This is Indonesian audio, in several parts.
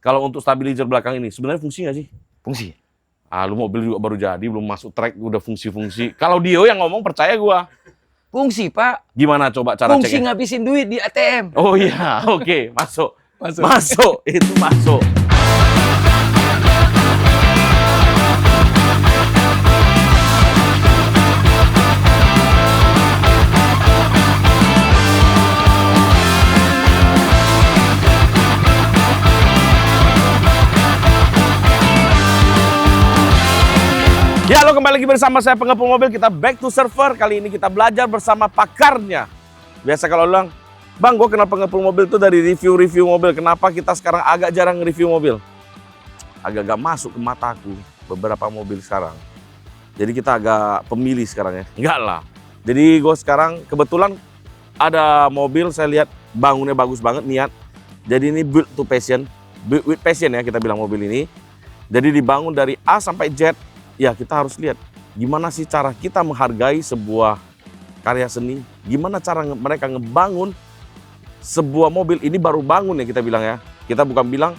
Kalau untuk stabilizer belakang ini, sebenarnya fungsi nggak sih? Fungsi. Lu mobil juga baru jadi, belum masuk track, udah fungsi-fungsi. Kalau Dio yang ngomong, percaya gua. Fungsi, Pak. Gimana coba cara Fungsi ceknya? ngabisin duit di ATM. Oh iya, oke, masuk. Masuk. Itu masuk. Ya, halo, kembali lagi bersama saya Pengepul Mobil. Kita back to server. Kali ini kita belajar bersama pakarnya. Biasa kalau bilang, Bang, gue kenal Pengepul Mobil itu dari review-review mobil. Kenapa kita sekarang agak jarang review mobil? Agak-agak masuk ke mataku beberapa mobil sekarang. Jadi kita agak pemilih sekarang ya. Enggak lah. Jadi gue sekarang kebetulan ada mobil, saya lihat bangunnya bagus banget, niat. Jadi ini build to passion. Build with passion ya kita bilang mobil ini. Jadi dibangun dari A sampai Z. Ya, kita harus lihat gimana sih cara kita menghargai sebuah karya seni, gimana cara mereka ngebangun sebuah mobil. Ini baru bangun ya kita bilang ya. Kita bukan bilang,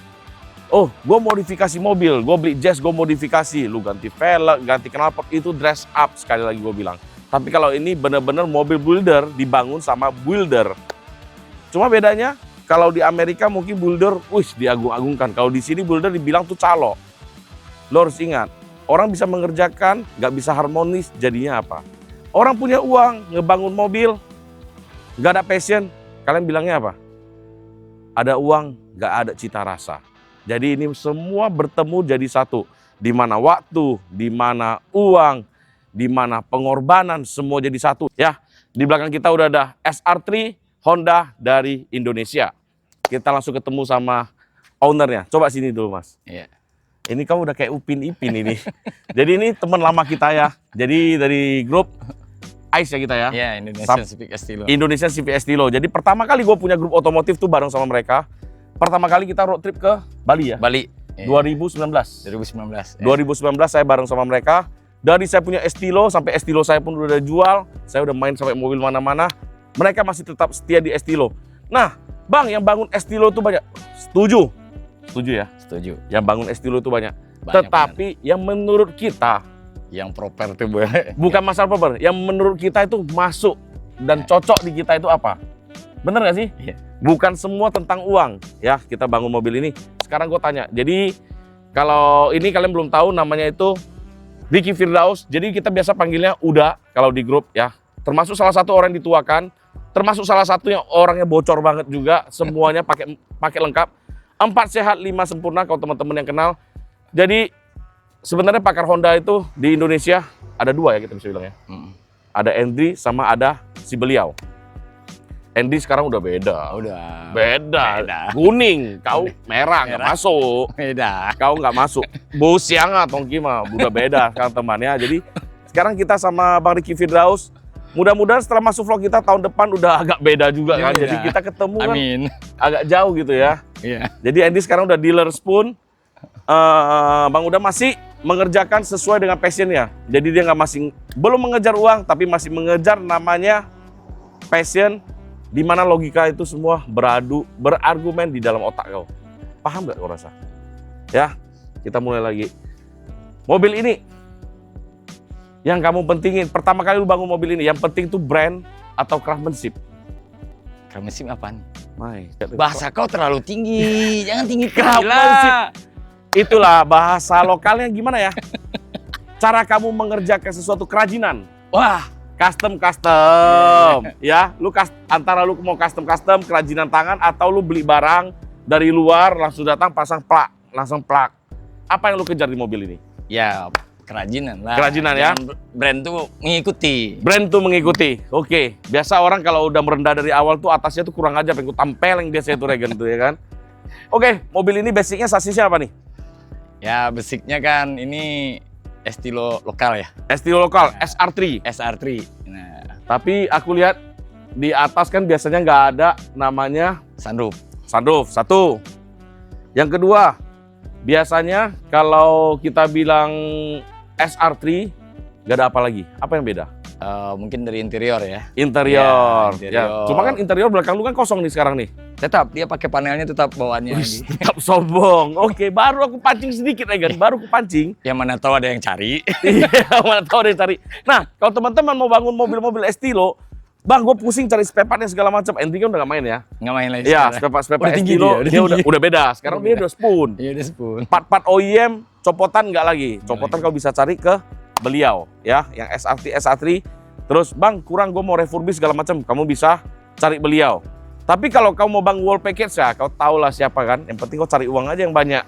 oh gue modifikasi mobil, gue beli Jazz, gue modifikasi, lu ganti velg, ganti knalpot, itu dress up sekali lagi gue bilang. Tapi kalau ini benar-benar mobil builder dibangun sama builder. Cuma bedanya kalau di Amerika mungkin builder, diagung-agungkan. Kalau di sini builder dibilang tuh calo. Lo harus ingat. Orang bisa mengerjakan, nggak bisa harmonis, jadinya apa? Orang punya uang, ngebangun mobil, nggak ada passion, kalian bilangnya apa? Ada uang, nggak ada cita rasa. Jadi ini semua bertemu jadi satu. Di mana waktu, di mana uang, di mana pengorbanan, semua jadi satu. Ya, di belakang kita udah ada SR3 Honda dari Indonesia. Kita langsung ketemu sama ownernya. Coba sini dulu, Mas. Iya. Ini kamu udah kayak Upin Ipin ini. Jadi ini teman lama kita ya. Jadi dari grup ICE ya kita ya. Iya, Indonesian Civic Estilo. Indonesian Civic Estilo. Jadi pertama kali gue punya grup otomotif tuh bareng sama mereka. Pertama kali kita road trip ke Bali ya. Bali. 2019. 2019. 2019 saya bareng sama mereka. Dari saya punya Estilo sampai Estilo saya pun udah jual. Saya udah main sampai mobil mana-mana. Mereka masih tetap setia di Estilo. Nah, Bang, yang bangun Estilo tuh banyak. Setuju. Setuju ya? Setuju. Yang bangun Estilo itu banyak. Banyak, Tetapi yang menurut kita, yang proper tuh bukan masalah proper, yang menurut kita itu masuk dan cocok di kita itu apa? Bener gak sih? Iya. Bukan semua tentang uang ya kita bangun mobil ini. Sekarang gue tanya, jadi kalau ini kalian belum tahu namanya itu Ricky Firdaus. Jadi kita biasa panggilnya Uda kalau di grup ya. Termasuk salah satu orang yang dituakan, termasuk salah satu yang orangnya bocor banget juga. Semuanya pakai lengkap. 4 sehat, 5 sempurna kalau teman-teman yang kenal. Jadi sebenarnya pakar Honda itu di Indonesia ada 2 ya kita bisa bilang ya. Ada Endri sama ada si beliau. Endri sekarang udah beda. Beda. Kuning, kau merah nggak masuk. Beda. Kau nggak masuk. Bos siang atau gimana? Udah beda sekarang temannya. Jadi sekarang kita sama Bang Ricky Firdaus. Mudah-mudahan setelah masuk vlog kita tahun depan udah agak beda juga kan. Iya. Jadi kita ketemu kan Amin. agak jauh gitu ya. Iya. Jadi Andy sekarang udah dealer spoon. Bang Uda masih mengerjakan sesuai dengan passionnya. Jadi dia belum mengejar uang, tapi masih mengejar namanya passion, di mana logika itu semua berargumen di dalam otak kau. Paham nggak kau rasa? Ya, kita mulai lagi. Mobil ini yang kamu pentingin, pertama kali lu bangun mobil ini, yang penting tuh brand atau craftsmanship. Craftsmanship apaan? Bahasa Bahasa kau terlalu tinggi. Jangan tinggi Craftsmanship. lah. Itulah bahasa lokalnya gimana ya? Cara kamu mengerjakan sesuatu kerajinan. Wah, Custom. Ya, antara lu mau custom kerajinan tangan atau lu beli barang dari luar langsung datang pasang plak, langsung plak. Apa yang lu kejar di mobil ini? ya kerajinan lah. Kerajinan ya? Brand tuh mengikuti. Brand tuh mengikuti. Oke, biasa orang kalau udah merendah dari awal tuh atasnya tuh kurang aja, pengen tampeleng biasanya tuh regen tuh ya kan. Oke, mobil ini basicnya sasisnya apa nih? Ya basicnya kan ini Estilo lokal ya. Estilo lokal, SR3. SR3. Nah, Tapi aku lihat di atas kan biasanya nggak ada namanya sunroof. sunroof, satu. Yang kedua, biasanya kalau kita bilang SR3, nggak ada apa lagi. Apa yang beda? Mungkin dari interior ya. Interior. Ya, interior. Ya. Cuma kan interior belakang lu kan kosong nih sekarang nih. Tetap dia pakai panelnya tetap bawaannya. Wih, Gitu. tetap sombong. Oke, baru aku pancing sedikit Egan, baru aku pancing. Ya mana tahu ada yang cari. Iya, mana tahu dia cari. Nah, kalau teman-teman mau bangun mobil-mobil Estilo, Bang, gue pusing cari spare partnya segala macam. Enti kan udah gak main ya? Nggak main lagi Iya, sekarang. spare part Udah tinggi Estilo, dia, dia udah udah beda. Sekarang dia udah spoon. Iya udah sepuluh. Part-part OEM, copotan nggak lagi. Copotan lagi. kau bisa cari ke beliau, ya, yang SRT, SA3. Terus, Bang, kurang gue mau refurbish segala macam. Kamu bisa cari beliau. Tapi kalau kau mau bang wall package ya, kau tahulah siapa kan. Yang penting kau cari uang aja yang banyak.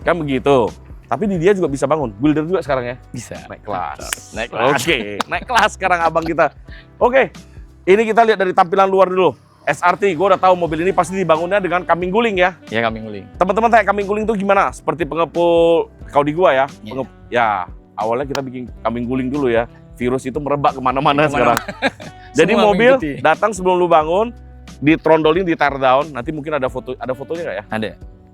Kan begitu. Tapi di dia juga bisa bangun. Builder juga sekarang ya. Bisa. Naik kelas. Naik kelas. Oke, naik kelas sekarang abang kita. Oke, ini kita lihat dari tampilan luar dulu. SRT, gue udah tahu mobil ini pasti dibangunnya dengan kambing guling ya. Ya kami nguling. Teman-teman tanya kambing guling itu gimana? Seperti pengepul kau di gua ya. Iya. Ya, awalnya kita bikin kambing guling dulu ya. Virus itu merebak kemana-mana sekarang. Jadi Semua mobil mengikuti. datang sebelum lu bangun, ditrondolin, di tear down. Nanti mungkin ada fotonya nggak ya? Ada.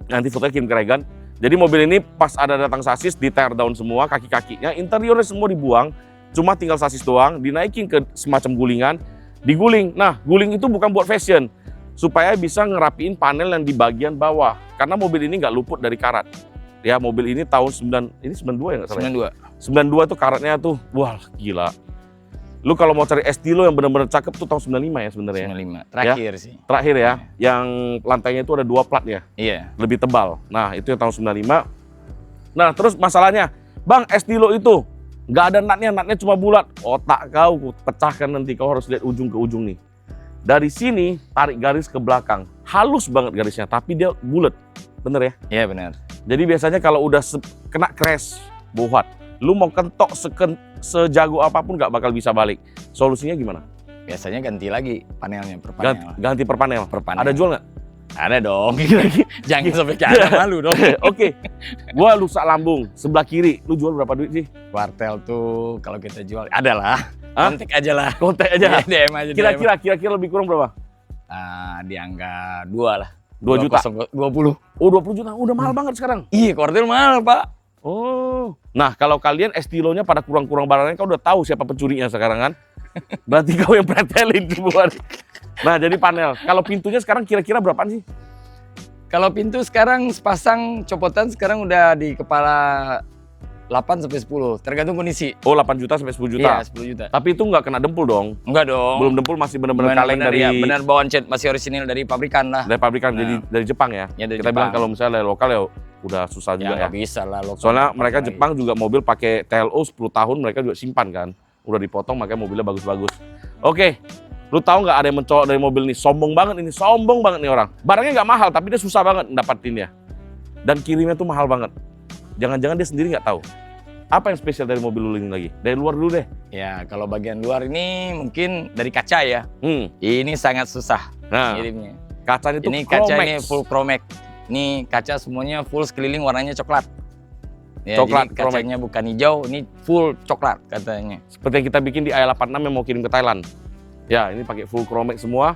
Nanti fotonya kirim ke Regan. Jadi mobil ini pas ada datang sasis, di tear down semua, kaki-kakinya, interiornya semua dibuang, cuma tinggal sasis doang, dinaikin ke semacam gulingan, diguling. Nah, guling itu bukan buat fashion, supaya bisa ngerapiin panel yang di bagian bawah. Karena mobil ini nggak luput dari karat. Ya, mobil ini tahun 92 ya nggak salah. 92. 92 tuh karatnya tuh, wah gila. Lu kalau mau cari Estilo yang benar-benar cakep tuh tahun 95 ya sebenarnya. 95. Terakhir sih. Terakhir ya, yang lantainya itu ada 2 plat ya. Iya. Lebih tebal. Nah, itu yang tahun 95. Nah, terus masalahnya, Bang, Estilo itu nggak ada natnya cuma bulat. Otak kau pecahkan nanti, kau harus lihat ujung ke ujung nih. Dari sini, tarik garis ke belakang. Halus banget garisnya, tapi dia bulat. Bener ya? Iya benar. Jadi biasanya kalau udah kena crash, bohat. Lu mau kentok sejago apapun nggak bakal bisa balik. Solusinya gimana? Biasanya ganti lagi panelnya per panel. Ganti per panel. Per panel. Ada jual nggak? Ada dong. Jangan sampai kayak malu dong. Oke, gua rusak lambung sebelah kiri. Lu jual berapa duit sih? Kuartel tuh kalau kita jual ada lah. Hah? Kontak aja lah. Kontak aja. DM aja. Kira-kira lebih kurang berapa? Di angka 2 lah. 2 juta. 20. Oh, 20 juta. Udah mahal banget sekarang. Iya, kuartel mahal, Pak. Oh. Nah, kalau kalian Estilonya pada kurang-kurang barangnya, kau udah tahu siapa pencurinya sekarang kan? Berarti kau yang pretelin semua. Nah, jadi panel. Kalau pintunya sekarang kira-kira berapaan sih? Kalau pintu sekarang sepasang copotan sekarang udah di kepala 8 sampai 10, tergantung kondisi. Oh, 8 juta sampai 10 juta. Iya, 10 juta. Tapi itu nggak kena dempul dong? Enggak dong. Belum dempul, masih benar-benar kaleng dari ya, benar bawaan cat masih orisinil dari pabrikan lah. dari pabrikan, Nah. jadi dari Jepang ya. Ya, dari Kita Jepang. bilang kalau misalnya dari lokal ya udah susah Ya juga ya. nggak bisa lah lokal. Soalnya mereka Lagi. Jepang juga mobil pakai TLO 10 tahun, mereka juga simpan kan. Udah dipotong, makanya mobilnya bagus-bagus. Oke, lu tahu nggak ada yang mencolok dari mobil ini? Sombong banget nih orang. Barangnya nggak mahal, tapi dia susah banget dapatinnya. Dan kirimnya tuh mahal banget. Jangan-jangan dia sendiri nggak tahu. Apa yang spesial dari mobil lu ini lagi? Dari luar dulu deh. Ya kalau bagian luar ini mungkin dari kaca ya. Hmm. Ini sangat susah Nah, ngirimnya. kacanya itu Ini kaca Chromex. ini full chromex. Ini kaca semuanya full sekeliling warnanya coklat. Ya, Coklat, jadi kacanya bukan hijau, ini full coklat katanya. Seperti yang kita bikin di i86 yang mau kirim ke Thailand. Ya, ini pakai full Chromex semua.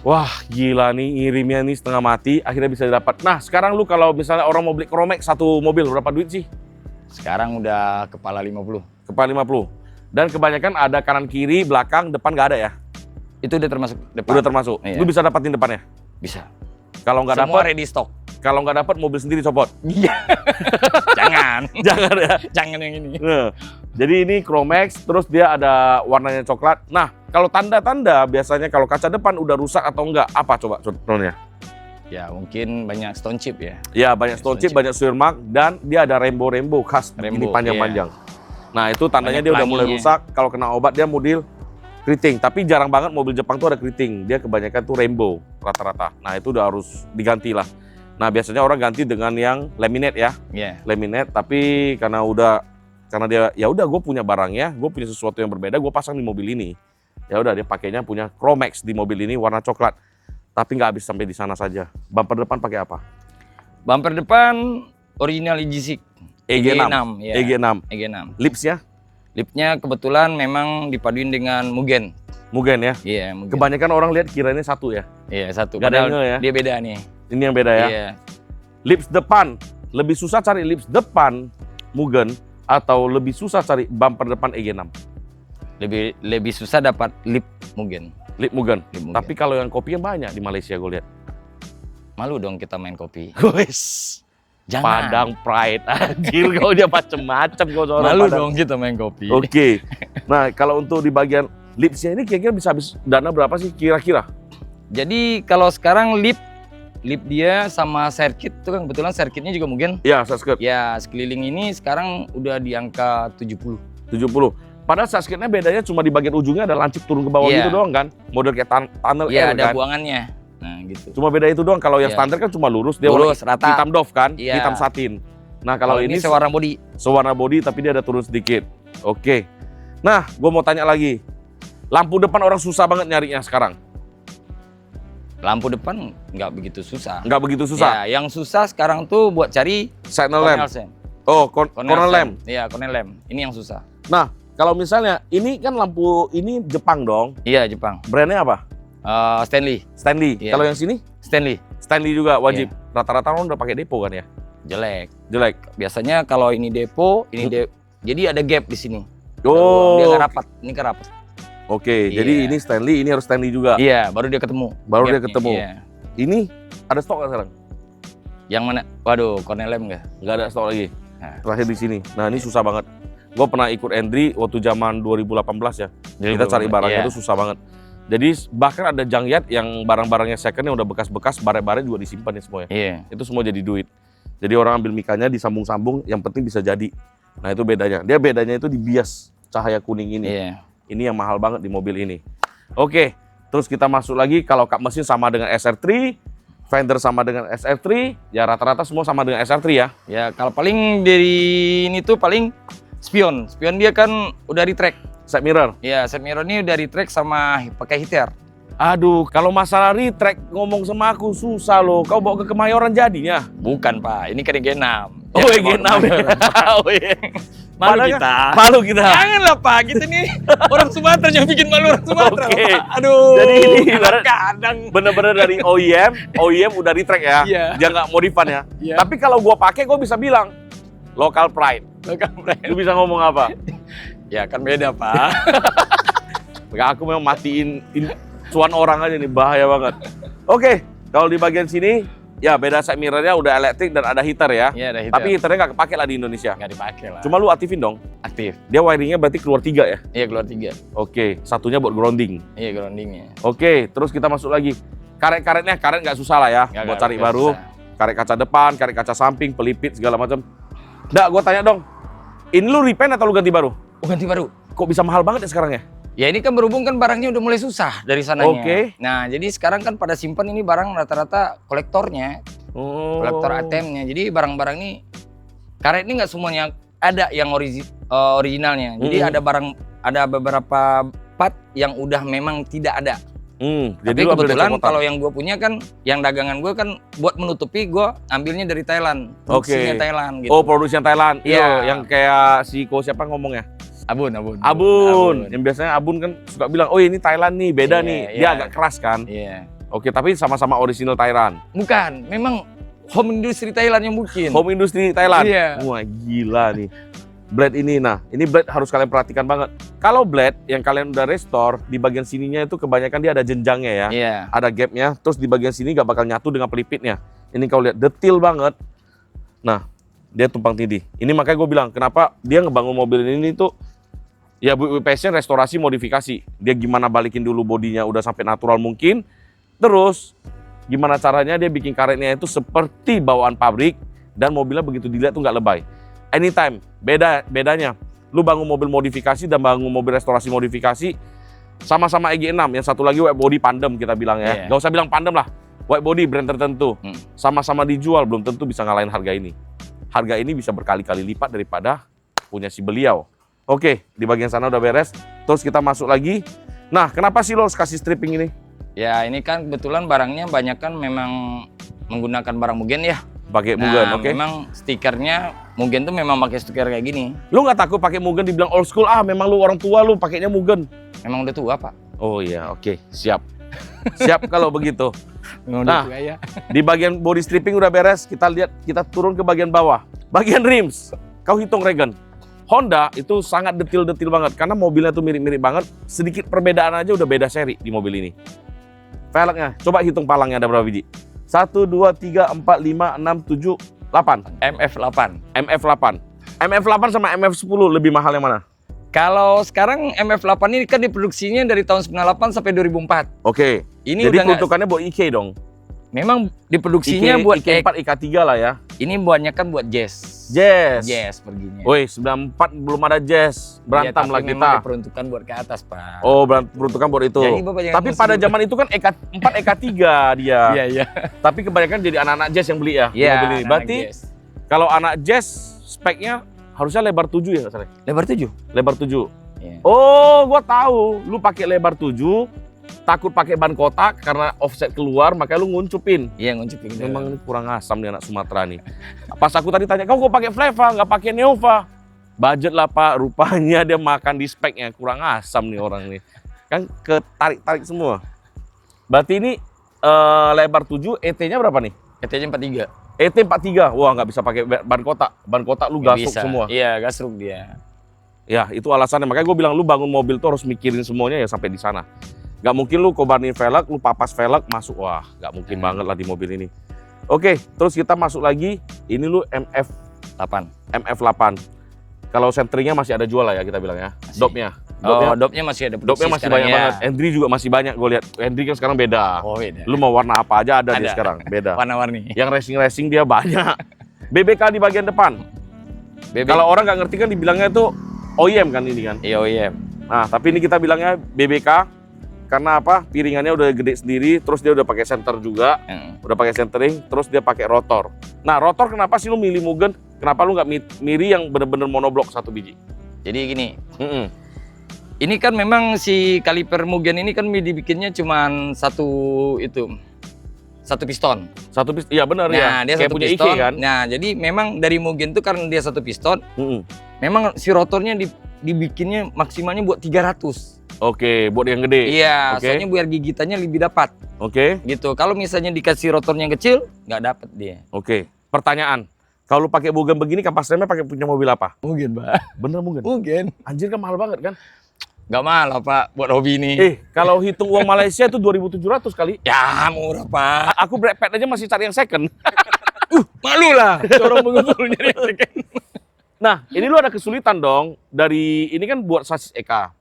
Wah, gila nih, ngirimnya nih setengah mati, akhirnya bisa dapat. Nah, sekarang lu kalau misalnya orang mau beli Chromex satu mobil, berapa duit sih? Sekarang udah kepala 50. Kepala 50. Dan kebanyakan ada kanan kiri, belakang, depan nggak ada ya? Itu udah termasuk depan. Udah termasuk. Iya. Lu bisa dapatin depannya. Bisa. Kalau nggak Semua dapat, ready stock. kalau nggak dapat mobil sendiri copot. Iya. Jangan. Jangan ya. Jangan yang ini. Nah, jadi ini Chromex, terus dia ada warnanya coklat. Nah, kalau tanda-tanda biasanya kalau kaca depan udah rusak atau enggak, apa coba contohnya? Ya mungkin banyak stone chip ya. Ya, banyak stone chip, banyak swear mark, dan dia ada rainbow khas ini Rainbow, panjang-panjang. Nah, itu tandanya Banyak dia udah mulai pelanginya. rusak. Kalau kena obat dia model keriting. Tapi jarang banget mobil Jepang tuh ada keriting. Dia kebanyakan tuh rainbow rata-rata. Nah, itu udah harus diganti lah. Nah, biasanya orang ganti dengan yang laminate ya. Iya. Laminate, tapi karena dia ya udah gue punya barangnya, gue punya sesuatu yang berbeda, gue pasang di mobil ini. Ya udah dia pakainya punya Chromex di mobil ini warna coklat. Tapi nggak habis sampai di sana saja. Bumper depan pakai apa? Bumper depan original EG6. EG6. Ya. EG6. EG6. Lipsnya Lipnya kebetulan memang dipaduin dengan Mugen. Mugen ya. Iya, Mugen. Kebanyakan orang lihat kiranya satu ya. Iya, satu. Nggak ada Padahal yang nge ya? dia beda nih. Ini yang beda ya. Iya. Lips depan, lebih susah cari lips depan Mugen atau lebih susah cari bumper depan EG6? Lebih susah dapat lip Mugen. Lip Mugen. Lip Mugen. Tapi kalau yang kopi yang banyak di Malaysia gue lihat. Malu dong kita main kopi. Wes. Jangan. Padang Pride. Anjir kau dia macem-macem kau seorang Malu Padang. dong kita main kopi. Oke. Nah, kalau untuk di bagian lipsnya ini kira-kira bisa habis dana berapa sih kira-kira? Jadi kalau sekarang lip dia sama circuit itu kan kebetulan circuitnya juga mungkin. Ya, subscribe. Ya sekeliling ini sekarang udah di angka 70. 70. Padahal subscribe-nya bedanya cuma di bagian ujungnya ada lancip turun ke bawah Iya. gitu doang kan? Model kayak tunnel Iya, air ada kan? buangannya. Nah, gitu. Cuma beda itu doang. Kalau yang Iya. standar kan cuma lurus, dia Lurus, warna rata. hitam doff kan? Iya. Hitam satin. Nah, kalau ini sewarna body. sewarna body tapi dia ada turun sedikit. Oke. Nah, gue mau tanya lagi. Lampu depan orang susah banget nyarinya sekarang. Lampu depan nggak begitu susah. Nggak begitu susah. Ya, yang susah sekarang tuh buat cari Signal lamp. corner lamp. Oh, corner lamp. Iya, corner lamp. Ini yang susah. Nah, kalau misalnya ini kan lampu ini Jepang dong. Iya, Jepang. Brandnya apa? Stanley. Stanley. Iya. Kalau yang sini Stanley. Stanley juga wajib. Rata-rata orang udah pakai depo kan ya? Jelek. Jelek. Biasanya kalau ini depo, jadi ada gap di sini. Oh. Dia nggak rapat. Ini nggak rapat. Oke, Iya. jadi ini Stanley, ini harus Stanley juga. Iya, baru dia ketemu. Baru dia Gapnya, ketemu. Iya. Ini ada stok nggak sekarang? Yang mana? Waduh, corner lamp nggak? Nggak ada stok lagi. Nah, Terakhir di sini. Nah, ini susah banget. Gue pernah ikut Endri waktu zaman 2018 ya. Kita cari barangnya Iya. itu susah banget. Jadi bahkan ada Jangyat yang barang-barangnya second yang udah bekas-bekas, baret-baret juga disimpan ya semuanya. Iya. Itu semua jadi duit. Jadi orang ambil mikanya disambung-sambung, yang penting bisa jadi. Nah itu bedanya. Dia bedanya itu di bias cahaya kuning ini. Iya. Ini yang mahal banget di mobil ini. Oke, terus kita masuk lagi kalau kap mesin sama dengan SR3, fender sama dengan SR3, ya rata-rata semua sama dengan SR3 ya. Ya, kalau paling dari ini tuh paling spion. Spion dia kan udah retract. Side mirror. Ya, side mirror ini udah retract sama pakai heater. Aduh, kalau masalah retract ngomong sama aku susah loh. Kau bawa ke Kemayoran jadinya. Bukan, Pak. Ini kan EG6. Oh, EG6 ya. Oh, iya. Malu Padahal kita. kan- Malu kita. Janganlah, Pak. Kita nih orang Sumatera yang bikin malu orang Sumatera. Oke. Pak. Aduh. Jadi ini ibarat kadang. bener-bener dari OEM udah retract ya. Iya. Dia nggak modifan ya. Iya. Tapi kalau gua pakai, gua bisa bilang local pride. Lu bisa ngomong apa? Ya kan beda, Pak. Aku memang matiin cuan orang aja nih, bahaya banget. Oke, kalau di bagian sini ya beda side mirrornya udah elektrik dan ada heater ya. Iya, ada heater. Tapi heaternya nggak kepake lah di Indonesia. nggak dipakai lah. Cuma lu aktifin dong. Aktif. Dia wiringnya berarti keluar 3 ya. Iya, keluar 3. Oke, satunya buat grounding. Iya, groundingnya. Oke, terus kita masuk lagi. Karet-karetnya, karet nggak susah lah ya. Buat cari baru. Karet kaca depan, karet kaca samping, pelipit segala macam. Nggak, gua tanya dong. Ini lu repaint atau lu ganti baru? Oh, ganti baru. Kok bisa mahal banget ya sekarang ya? Ya ini kan berhubung kan barangnya udah mulai susah dari sananya. Oke. Nah, jadi sekarang kan pada simpan ini barang rata-rata kolektornya, Oh. kolektor ATM-nya. Jadi barang-barang ini karet ini nggak semuanya ada yang originalnya. Jadi ada beberapa part yang udah memang tidak ada. Jadi Tapi lu ambil kebetulan dari kalau yang gue punya kan, yang dagangan gue kan buat menutupi, gue ambilnya dari Thailand. Oke. Produksinya Thailand gitu. Oh, produksi Thailand. Iya. Iya, yang kayak si siapa ngomongnya? Abun. Abun. Yang biasanya Abun kan suka bilang, "Oh, ini Thailand nih, beda Iya, nih." iya. Dia agak keras kan? Iya. Oke, tapi sama-sama original Thailand. Bukan, memang home industry Thailand yang bikin. Home industry Thailand. Iya. Wah, gila nih. Blade ini, nah, ini blade harus kalian perhatikan banget. Kalau blade yang kalian udah restore, di bagian sininya itu kebanyakan dia ada jenjangnya ya. Iya. Ada gapnya, terus di bagian sini nggak bakal nyatu dengan pelipitnya. Ini kau lihat, detail banget. Nah, dia tumpang tindih. Ini makanya gue bilang, kenapa dia ngebangun mobil ini tuh, ya passion restorasi modifikasi. Dia gimana balikin dulu bodinya udah sampai natural mungkin. Terus, gimana caranya dia bikin karetnya itu seperti bawaan pabrik, dan mobilnya begitu dilihat tuh nggak lebay. Anytime, bedanya. Lu bangun mobil modifikasi dan bangun mobil restorasi modifikasi, sama-sama EG6, yang satu lagi white body Pandem kita bilang ya. Iya. Gak usah bilang Pandem lah, white body brand tertentu. Hmm. Sama-sama dijual, belum tentu bisa ngalahin harga ini. Harga ini bisa berkali-kali lipat daripada punya si beliau. Oke, di bagian sana udah beres. Terus kita masuk lagi. Nah, kenapa sih lo harus kasih stripping ini? Ya ini kan kebetulan barangnya banyak kan memang menggunakan barang Mugen ya. Pakai Mugen, oke? Memang stikernya Mugen tuh memang pakai stiker kayak gini. Lu nggak takut pakai Mugen dibilang old school? Ah, memang lu orang tua lu pakainya Mugen. Memang udah tua, Pak. Oh iya, oke, siap. Siap kalau begitu. Memang Nah. udah tua ya. Di bagian body stripping udah beres, kita lihat, kita turun ke bagian bawah. Bagian rims, kau hitung Regen. Honda itu sangat detil-detil banget karena mobilnya tuh mirip-mirip banget. Sedikit perbedaan aja udah beda seri di mobil ini. Velgnya, coba hitung palangnya ada berapa biji? 1, 2, 3, 4, 5, 6, 7, 8. MF8. MF8. MF8 sama MF10 lebih mahal yang mana? Kalau sekarang MF8 ini kan diproduksinya dari tahun 98 sampai 2004. Oke. Ini Jadi udah nggak- peruntukannya buat IK dong. Memang diproduksinya buat IK4, IK3 lah ya. ini buatnya kan buat jazz. Jazz. Jazz perginya. Woi, 94 belum ada jazz. Iya, Berantam tapi lah memang kita. diperuntukkan buat ke atas, Pak. Oh, peruntukan buat itu. Jadi Bapak jangan Tapi emosi pada dulu. zaman itu kan EK4, EK3 dia. Iya, iya. Tapi kebanyakan jadi anak-anak jazz yang beli ya. di Iya, mobil ini. anak Berarti jazz. kalau anak jazz speknya harusnya lebar 7 ya nggak salah? Lebar 7. Lebar 7. Iya. Oh, gua tahu. Lu pakai lebar 7, takut pakai ban kotak karena offset keluar, makanya lu nguncupin. Iya, nguncupin. Memang ini kurang asam nih anak Sumatera nih. Pas aku tadi tanya, kau kok pakai Fleva, nggak pakai Neova? Budget lah Pak, rupanya dia makan di speknya. Kurang asam nih orang nih. Kan ketarik-tarik semua. Berarti ini lebar 7, ET-nya berapa nih? ET-nya 43. ET 43, wah nggak bisa pakai ban kotak. Ban kotak lu Nggak gasuk bisa. semua. Iya, gasruk dia. Ya itu alasannya, makanya gue bilang lu bangun mobil tuh harus mikirin semuanya ya sampai di sana. Nggak mungkin lu kobanin velg, lu papas velg masuk, wah nggak mungkin banget lah di mobil ini. Oke, terus kita masuk lagi, ini lu MF8. Kalau centeringnya masih ada jual lah ya kita bilang ya. Masih. Dopnya. Oh, dopnya masih ada produksi Dopnya masih sekarang banyak ya. banget. Hendry juga masih banyak gue lihat. Hendry kan sekarang beda. Oh, beda. Lu mau warna apa aja ada dia Ada. sekarang, beda. Warna-warni. Yang racing dia banyak. BBK di bagian depan. Kalau orang nggak ngerti kan dibilangnya itu OEM kan ini kan. Iya, OEM. Nah, tapi ini kita bilangnya BBK karena apa? Piringannya udah gede sendiri, terus dia udah pakai center juga, udah pakai centering, terus dia pakai rotor. Nah, rotor kenapa sih lu milih Mugen? Kenapa lu nggak miri yang bener-bener monoblok satu biji? Jadi gini, ini kan memang si kaliper Mugen ini kan dibikinnya cuman satu piston. Iya benar ya. Nah, dia Kayak satu punya piston. IK kan? Nah, jadi memang dari Mugen itu karena dia satu piston, memang si rotornya dibikinnya maksimalnya buat 300. Oke, buat yang gede. Iya, Oke. soalnya biar gigitannya lebih dapat. Oke. Gitu. Kalau misalnya dikasih rotornya yang kecil, nggak dapat dia. Oke. Pertanyaan. Kalau lu pakai Mugen begini, kapas remnya pakai punya mobil apa? Mugen, Pak. Bener Mugen? Mugen. Anjir kan mahal banget kan? Nggak mahal, Pak, buat hobi ini. Kalau hitung uang Malaysia itu 2.700 kali. Ya, murah, Pak. Aku brake pad aja masih cari yang second. Malu lah. Orang pengumpul nyari second. Nah, ini lu ada kesulitan dong. Dari ini kan buat sasis EK.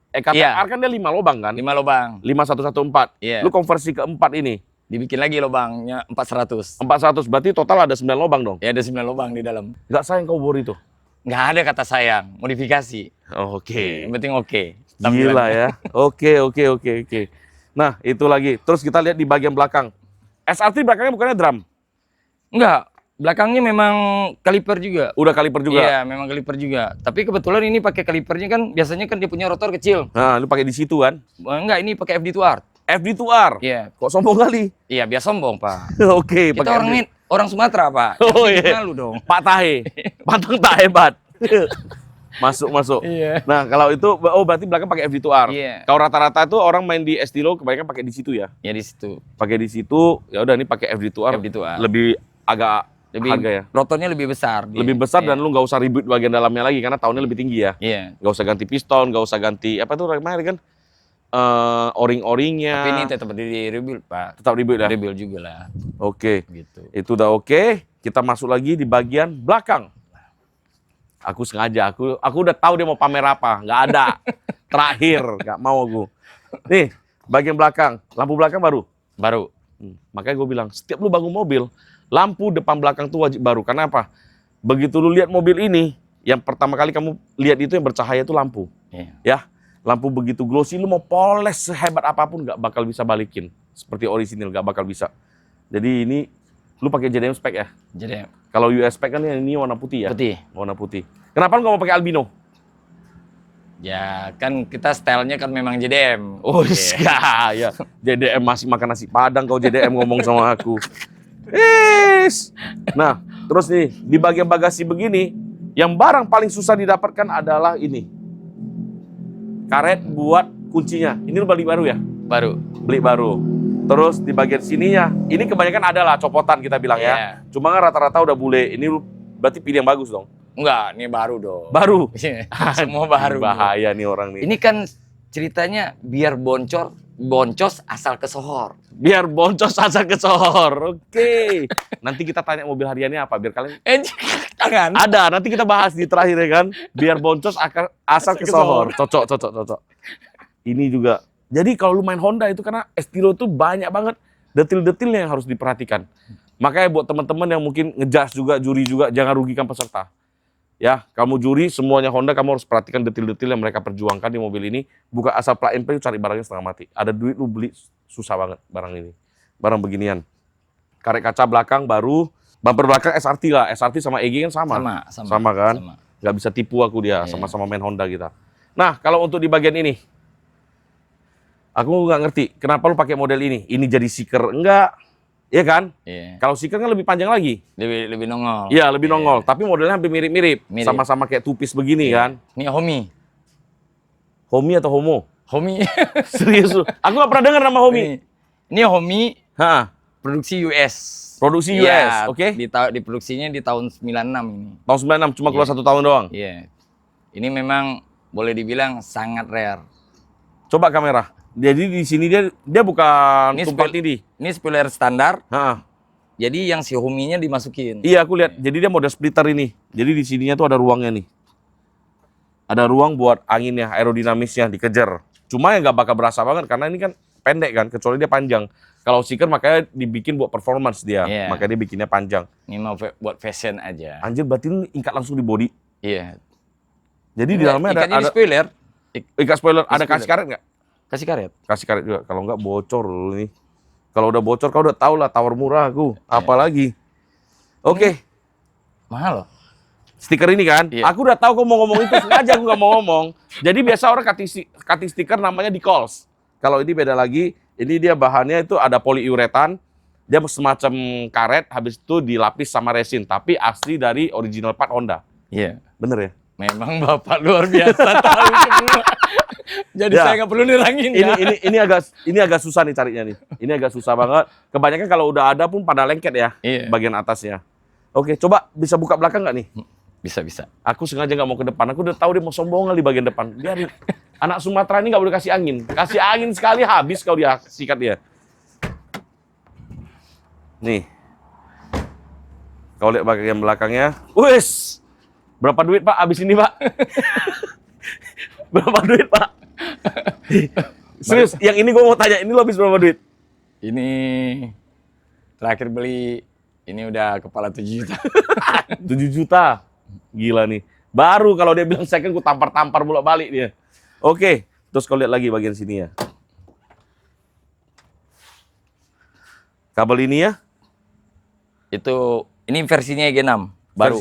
EKTR kan dia 5 lubang kan? 5 lubang. 5114. Iya. Lu konversi ke 4 ini. Dibikin lagi lubangnya 400. 400 berarti total ada 9 lubang dong. Ya ada 9 lubang di dalam. Nggak sayang kau bor itu. Nggak ada kata sayang, modifikasi. Oke. Yang penting oke. Gila ya. Oke. Nah, itu lagi. Terus kita lihat di bagian belakang. SRT belakangnya bukannya drum? Enggak, belakangnya memang kaliper juga. Udah kaliper juga. Iya, memang kaliper juga. Tapi kebetulan ini pakai kalipernya kan biasanya kan dia punya rotor kecil. Nah, lu pakai di situ kan. Enggak, ini pakai FD2R. FD2R. Iya. Kok sombong kali? Iya, biar sombong, Pak. Oke, Kita pakai FD. orang Sumatera, Pak. Oh, Jangan iya. malu dong. Pak Tahe. Pantang tak hebat. Masuk. Iya. Nah, kalau itu berarti belakang pakai FD2R. Iya. Kalau rata-rata itu orang main di SDLO kebanyakan pakai di situ ya. Ya di situ. Pakai di situ, ya udah ini pakai FD2R. FD2R. Lebih agak harga ya. Rotornya lebih besar. dia. Lebih besar Iya. dan lu nggak usah ribut bagian dalamnya lagi karena tahunnya lebih tinggi ya. Iya. Nggak usah ganti piston, nggak usah ganti apa tuh kemarin kan o-ring-o-ringnya. Tapi ini tetap di rebuild, Pak. Tetap ribut ya. Rebuild juga lah. Oke, Gitu. itu udah oke. Kita masuk lagi di bagian belakang. Aku sengaja, aku udah tahu dia mau pamer apa. Nggak ada. Terakhir, nggak mau aku. Nih, bagian belakang. Lampu belakang baru. Baru. Makanya gue bilang, setiap lu bangun mobil, lampu depan belakang tuh wajib baru. Karena apa? Begitu lu lihat mobil ini, yang pertama kali kamu lihat itu yang bercahaya itu lampu. Iya. Ya, lampu begitu glossy, lu mau poles sehebat apapun nggak bakal bisa balikin. Seperti orisinil, nggak bakal bisa. Jadi ini, lu pakai JDM spec ya? Jadi Kalau US spec kan ini warna putih ya? putih. Warna putih. Kenapa lu nggak mau pakai albino? Ya kan kita stylenya kan memang JDM. Oh, Iya. ya. JDM masih makan nasi padang kau JDM ngomong sama aku. Nah, terus nih di bagian bagasi begini, yang barang paling susah didapatkan adalah ini. Karet buat kuncinya. Ini lu beli baru ya? Baru. Beli baru. Terus di bagian sininya, ini kebanyakan adalah copotan kita bilang Iya. ya. Cuma kan rata-rata udah bule. Ini lu berarti pilih yang bagus dong. Enggak, ini baru dong. Baru? Semua baru. Bahaya nih orang nih. Ini kan ceritanya biar boncos asal kesohor. Biar boncos asal kesohor. Oke. Nanti kita tanya mobil hariannya apa biar kalian Jangan. ada. Nanti kita bahas di terakhir ya kan. Biar boncos asal kesohor. Cocok. Ini juga. Jadi kalau lu main Honda itu karena Estilo tuh banyak banget detil-detilnya yang harus diperhatikan. Makanya buat teman-teman yang mungkin ngejas juga, juri juga, jangan rugikan peserta. Ya, kamu juri semuanya Honda, kamu harus perhatikan detil-detil yang mereka perjuangkan di mobil ini. Bukan asal plug and play cari barangnya setengah mati. Ada duit lu beli susah banget barang ini. Barang beginian. Karet kaca belakang baru, bumper belakang SRT lah. SRT sama EG kan sama. Sama kan? Sama. Gak bisa tipu aku dia, sama-sama main Honda kita. Nah, kalau untuk di bagian ini, aku nggak ngerti kenapa lu pakai model ini. Ini jadi seeker enggak? Iya kan? Iya. Kalau seeker kan lebih panjang lagi. Lebih nongol. Iya, lebih nongol. Tapi modelnya hampir mirip-mirip. Sama-sama kayak tupis begini kan. Ini Homi. Homi atau Homo? Homi. Serius lu? Aku nggak pernah dengar nama Homi. Ini Homi Hah? produksi US. Produksi US, Iya, oke. Diproduksinya di tahun 96 ini. Tahun 96, cuma keluar 1 tahun doang. Iya. Ini memang boleh dibilang sangat rare. Coba kamera. Jadi di sini dia bukan tumpang tindih. Ini spoiler standar. Hah. Jadi yang si Homi-nya dimasukin. Iya, aku lihat. Jadi dia model splitter ini. Jadi di sininya tuh ada ruangnya nih. Ada ruang buat anginnya, aerodinamisnya dikejar. Cuma ya nggak bakal berasa banget karena ini kan pendek kan, kecuali dia panjang. Kalau seeker makanya dibikin buat performance dia. Iya. Makanya dia bikinnya panjang. Ini mau buat fashion aja. Anjir, berarti ini ikat langsung di body. Iya. Jadi di dalamnya Ikatnya di ada spoiler. ikat spoiler. Ada spoiler. kasih karet nggak? Kasih karet. Kasih karet juga. Kalau nggak bocor loh ini. Kalau udah bocor kau udah tahu lah tawar murah aku. Apalagi. Oke. Mahal loh. Stiker ini kan. Iya. Aku udah tahu kau mau ngomong itu. Sengaja aku nggak mau ngomong. Jadi biasa orang cutting stiker namanya Dicols. Kalau ini beda lagi. Ini dia bahannya itu ada poliuretan. Dia semacam karet. Habis itu dilapis sama resin. Tapi asli dari original part Honda. Iya. Bener ya? Memang Bapak luar biasa tahu semua. Jadi Ya. saya nggak perlu nerangin ya. Ini agak susah nih carinya nih. Ini agak susah banget. Kebanyakan kalau udah ada pun pada lengket ya. Iya. Bagian atasnya. Oke, coba bisa buka belakang nggak nih? Bisa. Aku sengaja nggak mau ke depan. Aku udah tahu dia mau sombong di bagian depan. Biarin. Anak Sumatera ini nggak boleh kasih angin. Kasih angin sekali habis kau dia sikat dia. Nih. Kau lihat bagian belakangnya. Wes. Berapa duit Pak abis ini Pak? Berapa duit Pak? Serius, yang ini gue mau tanya, ini lo habis berapa duit? Ini terakhir beli ini udah kepala 7 juta. 7 juta. Gila nih. Baru kalau dia bilang second, gue tampar-tampar bolak-balik dia. Oke, terus kau lihat lagi bagian sini ya. Kabel ini ya. Ini versinya EG6 baru.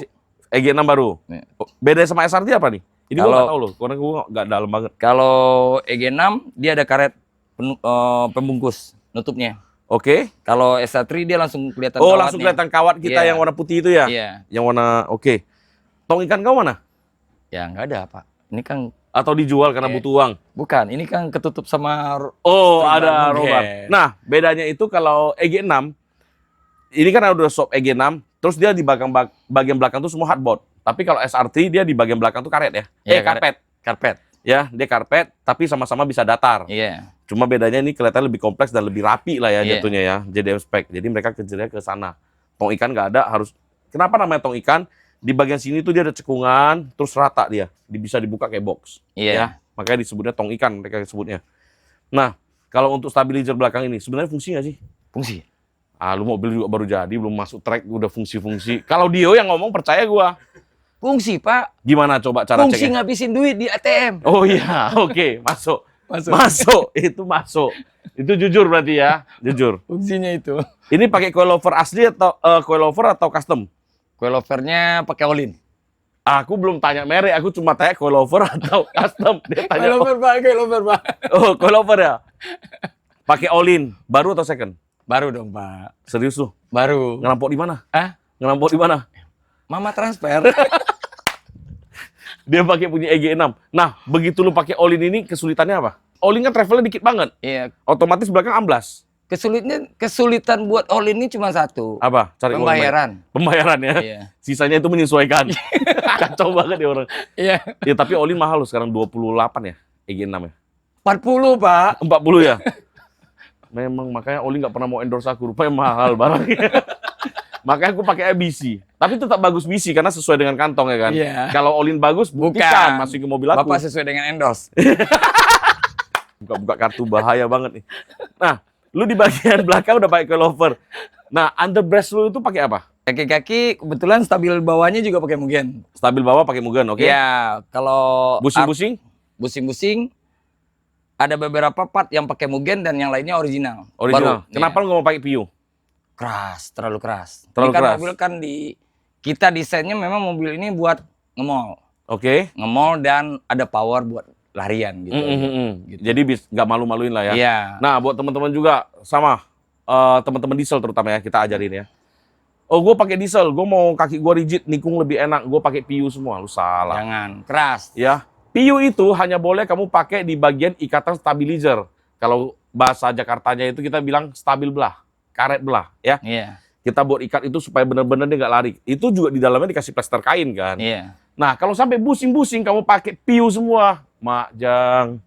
EG6 baru. Nih. Beda sama SRT apa nih? Ini gue Kalau- nggak tahu loh, karena gue nggak dalam banget. Kalau EG6 dia ada karet pembungkus nutupnya. Oke. Kalau S3 dia langsung kelihatan Oh, kawatnya. langsung kelihatan kawat kita Iya. yang warna putih itu ya? Iya. Yang warna, oke. Tong ikan kau mana? Ya nggak ada Pak. Ini kan Atau dijual karena butuh uang? bukan. Ini kan ketutup sama Oh, Roban ada mungkin. roban. Nah, bedanya itu kalau EG6, ini kan udah shop EG6, terus dia di bagian belakang tuh semua hardboard. Tapi kalau SRT dia di bagian belakang tuh karet ya? Iya, Karpet. karpet. Ya, dia karpet, tapi sama-sama bisa datar. Iya. Cuma bedanya ini kelihatan lebih kompleks dan lebih rapi lah ya Iya. jatuhnya ya, JDM spec. Jadi mereka kejarnya ke sana. Tong ikan nggak ada, harus. Kenapa namanya tong ikan? Di bagian sini tuh dia ada cekungan, terus rata dia. Bisa dibuka kayak box. Iya. Ya, makanya disebutnya tong ikan mereka sebutnya. Nah, kalau untuk stabilizer belakang ini sebenarnya fungsi nggak sih? Fungsi. Ah, lu mobil juga baru jadi, belum masuk track udah fungsi-fungsi. Kalau Dio yang ngomong percaya gua. Fungsi Pak. Gimana coba cara Fungsi ceknya? ngabisin duit di ATM. Oh iya, oke, masuk. Masuk. Masuk, itu masuk. Itu jujur berarti ya, jujur. Fungsinya itu. Ini pakai coilover asli atau coilover atau custom? Coilovernya pakai Olin. Aku belum tanya merek, aku cuma tanya coilover atau custom. Dia tanya, Coilover Pak. oh coilover ya? Pakai all-in, baru atau second? Baru dong Pak. Serius lu? Baru. Ngerampok di mana? Ah, Ngerampok di mana? Mama transfer. Dia pakai punya EG6. Nah, begitu lu pakai all-in ini kesulitannya apa? All-in kan travelnya dikit banget. Iya. Otomatis belakang amblas. Kesulitan buat all in ini cuma satu. Apa? Cari uang banyak. Pembayaran. Pembayaran ya. Iya. Sisanya itu menyesuaikan. Kacau banget ya orang. Iya. Ya tapi all-in mahal loh sekarang 28 ya. EG6 ya. 40, Pak. 40 ya. Memang makanya all-in nggak pernah mau endorse aku. Rupanya mahal barangnya. Makanya aku pakai BC. Tapi tetap bagus BC karena sesuai dengan kantong ya kan. Iya. Kalau all-in bagus, bukan masukin ke mobil aku. Bapak sesuai dengan endorse. Buka-buka kartu bahaya banget nih. Nah, lu di bagian belakang udah pakai coilover. Nah, underbreast lu itu pakai apa? Kaki-kaki kebetulan stabil bawahnya juga pakai Mugen. Stabil bawah pakai Mugen, oke? Iya, kalau Busing-busing? Busing-busing ada beberapa part yang pakai Mugen dan yang lainnya original. Original. Baru. Kenapa lu nggak mau pakai Pio? Keras, terlalu keras. Terlalu ini kan keras. mobil kan kita desainnya memang mobil ini buat nge-mall. Oke. Nge-mall dan ada power buat larian gitu. Gitu. Jadi nggak malu-maluin lah ya. Iya. Nah, buat teman-teman juga sama teman-teman diesel terutama ya kita ajarin ya. Oh, gue pakai diesel, gue mau kaki gue rigid, nikung lebih enak, gue pakai PU semua. Lu salah. Jangan keras. Ya, PU itu hanya boleh kamu pakai di bagian ikatan stabilizer. Kalau bahasa Jakartanya itu kita bilang stabil belah, karet belah, ya. Iya. Kita buat ikat itu supaya benar-benar dia nggak lari. Itu juga di dalamnya dikasih plester kain kan. Iya. Nah, kalau sampai busing-busing kamu pakai PU semua, Mak Jang,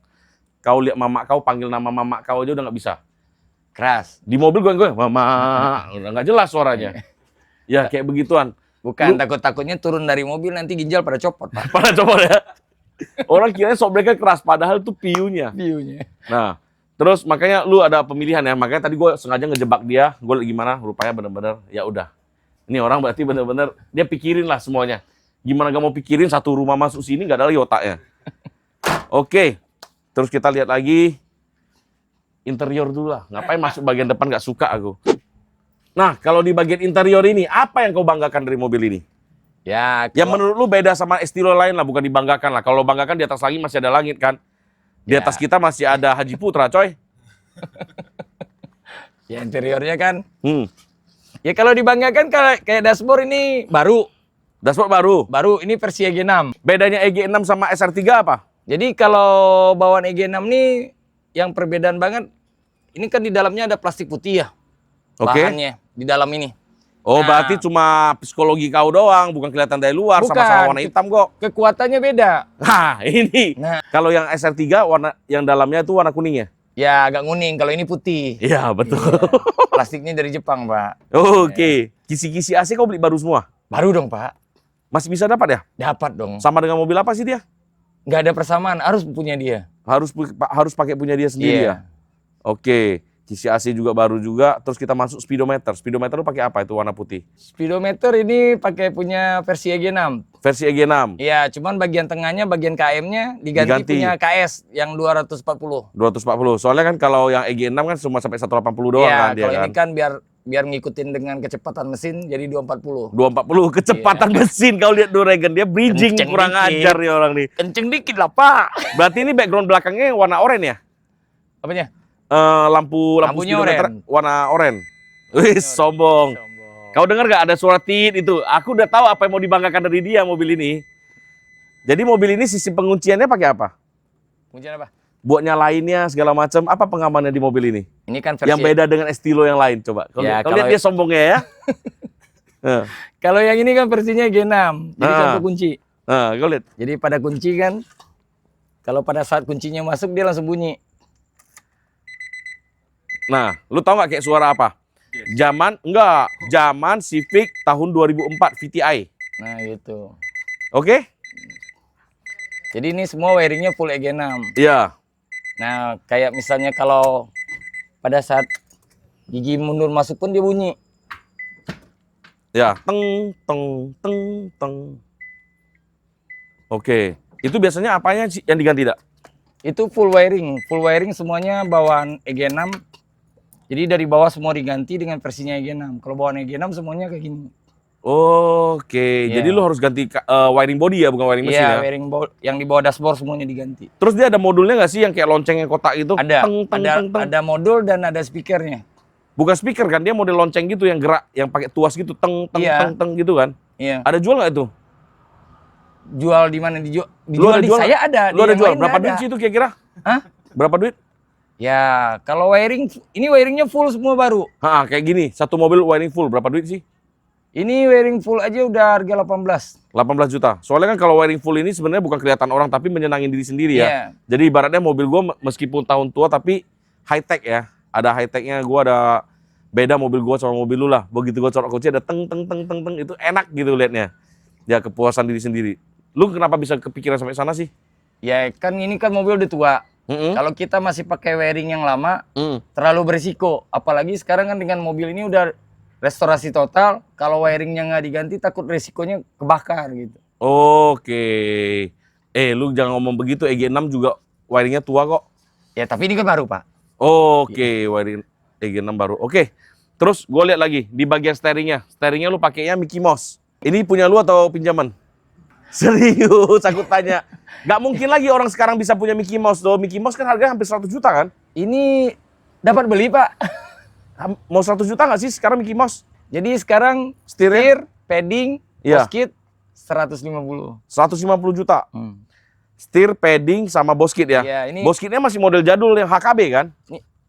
kau lihat mama kau panggil nama mama kau aja udah nggak bisa. Keras. Di mobil gue, mama, udah nggak jelas suaranya. Ya kayak begituan. Bukan, takut-takutnya turun dari mobil nanti ginjal pada copot, Pak. Pada coba ya. Orang kira shockbreaker keras, padahal itu PU-nya. View-nya. Nah, terus makanya lu ada pemilihan ya. Makanya tadi gue sengaja ngejebak dia. Gue gimana, rupanya bener-bener ya udah. Ini orang berarti bener-bener dia pikirin lah semuanya. Gimana gak mau pikirin satu rumah masuk sini nggak ada lagi otaknya. Oke, terus kita lihat lagi interior dulu lah. Ngapain masuk bagian depan nggak suka aku. Nah, kalau di bagian interior ini, apa yang kau banggakan dari mobil ini? Ya, Yang menurut lu beda sama Estilo lain lah, bukan dibanggakan lah. Kalau banggakan di atas lagi masih ada langit kan. Di Ya. atas kita masih ada Haji Putra, coy. ya interiornya kan. Ya Ya kalau dibanggakan kayak dashboard ini baru. dashboard baru. Baru ini versi EG6. Bedanya EG6 sama SR3 apa? Jadi kalau bawaan EG6 ini yang perbedaan banget, ini kan di dalamnya ada plastik putih ya. Oke. Bahannya di dalam ini. Oh, Nah. berarti cuma psikologi kau doang, bukan kelihatan dari luar, Bukan. sama-sama warna hitam kok. Kekuatannya beda. Nah, ini. Nah, Kalau yang SR3 warna yang dalamnya itu warna kuning ya? ya agak kuning. Kalau ini putih. Iya, betul. Iya. Plastiknya dari Jepang, Pak. Oke. Kisi-kisi AC kau beli baru semua? Baru dong, Pak. Masih bisa dapat ya? Dapat dong. Sama dengan mobil apa sih dia? Nggak ada persamaan, harus punya dia. Harus pakai punya dia sendiri Iya. ya? Oke. Kisi AC juga baru juga. Terus kita masuk speedometer. Speedometer lu pakai apa itu warna putih? Speedometer ini pakai punya versi EG6. Versi EG6. Iya, cuman bagian tengahnya, bagian KM-nya diganti punya KS yang 240. 240. Soalnya kan kalau yang EG6 kan cuma sampai 180 doang Iya, kan dia kalau kan. ini kan biar ngikutin dengan kecepatan mesin jadi 240. 240 kecepatan mesin. Kau lihat Duregen dia bridging Kenceng kurang dikit. ajar nih orang nih. Kenceng dikit lah, Pak. Berarti ini background belakangnya warna oranye ya? Apanya? Lampu Lampunya speedometer oranye. warna oranye. Wih, sombong. Kau dengar gak ada suara tit itu? Aku udah tahu apa yang mau dibanggakan dari dia mobil ini. Jadi mobil ini sistem pengunciannya pakai apa? Kuncian apa? Buat nyalainnya segala macam. Apa pengamannya di mobil ini? Ini kan versi Yang beda dengan Estilo yang lain coba. Kau Ya, lihat kalau- dia sombongnya ya. Nah, Kalau yang ini kan versinya G6. Jadi Nah. satu kunci. nah, kau lihat. Jadi pada kunci kan kalau pada saat kuncinya masuk dia langsung bunyi. Nah, lu tahu nggak kayak suara apa? Zaman Civic tahun 2004 VTI. Nah, gitu. Oke? Jadi ini semua wiringnya full EG6. Iya. Nah, kayak misalnya kalau pada saat gigi mundur masuk pun dia bunyi. Ya, teng teng teng teng. Oke. Itu biasanya apanya sih yang diganti, Dak? Itu full wiring semuanya bawaan EG6. Jadi dari bawah semua diganti dengan versinya EG6. Kalau bawaan EG6 semuanya kayak gini. Oke, Iya. jadi lu harus ganti wiring body ya, bukan wiring mesin Iya, ya? wiring yang di bawah dashboard semuanya diganti. Terus dia ada modulnya nggak sih yang kayak lonceng yang kotak itu? Ada, Teng, teng, teng, teng. ada modul dan ada speakernya. Bukan speaker kan, dia model lonceng gitu yang gerak, yang pakai tuas gitu, teng teng Iya. teng teng gitu kan? Iya. Ada jual nggak itu? Jual di mana? Dijual Lu ada di jual saya ada. Lu di ada yang jual? lain Berapa nggak duit ada. sih itu kira-kira? Hah? Berapa duit? Ya, kalau wiring, ini wiringnya full semua baru. Kayak gini, satu mobil wiring full, berapa duit sih? Ini wiring full aja udah harga 18. 18 juta. Soalnya kan kalau wiring full ini sebenarnya bukan kelihatan orang, tapi menyenangin diri sendiri ya. Iya. Jadi ibaratnya mobil gua meskipun tahun tua, tapi high tech ya. Ada high technya, gua ada beda mobil gua sama mobil lu lah. Begitu gua colok kunci ada teng teng teng teng teng, itu enak gitu liatnya. Ya kepuasan diri sendiri. Lu kenapa bisa kepikiran sampai sana sih? Ya kan ini kan mobil udah tua. Mm-mm. Kalau kita masih pakai wiring yang lama, Mm. terlalu berisiko. Apalagi sekarang kan dengan mobil ini udah restorasi total. Kalau wiringnya nggak diganti, takut resikonya kebakar gitu. Oke. Lu jangan ngomong begitu, EG6 juga wiringnya tua kok. Ya tapi ini kan baru Pak. Oke, wiring EG6 baru. Oke. Terus gue lihat lagi di bagian steeringnya. Steeringnya lu pakainya Mickey Mouse. Ini punya lu atau pinjaman? Serius, aku tanya. Gak mungkin lagi orang sekarang bisa punya Mickey Mouse loh. Mickey Mouse kan harganya hampir 100 juta kan? Ini dapat beli Pak. Mau 100 juta nggak sih sekarang Mickey Mouse? Jadi sekarang Setirnya? padding, Iya. boskit 150. 150 juta. Setir, padding, sama boskit ya? Iya, ini Boskitnya masih model jadul yang HKB kan?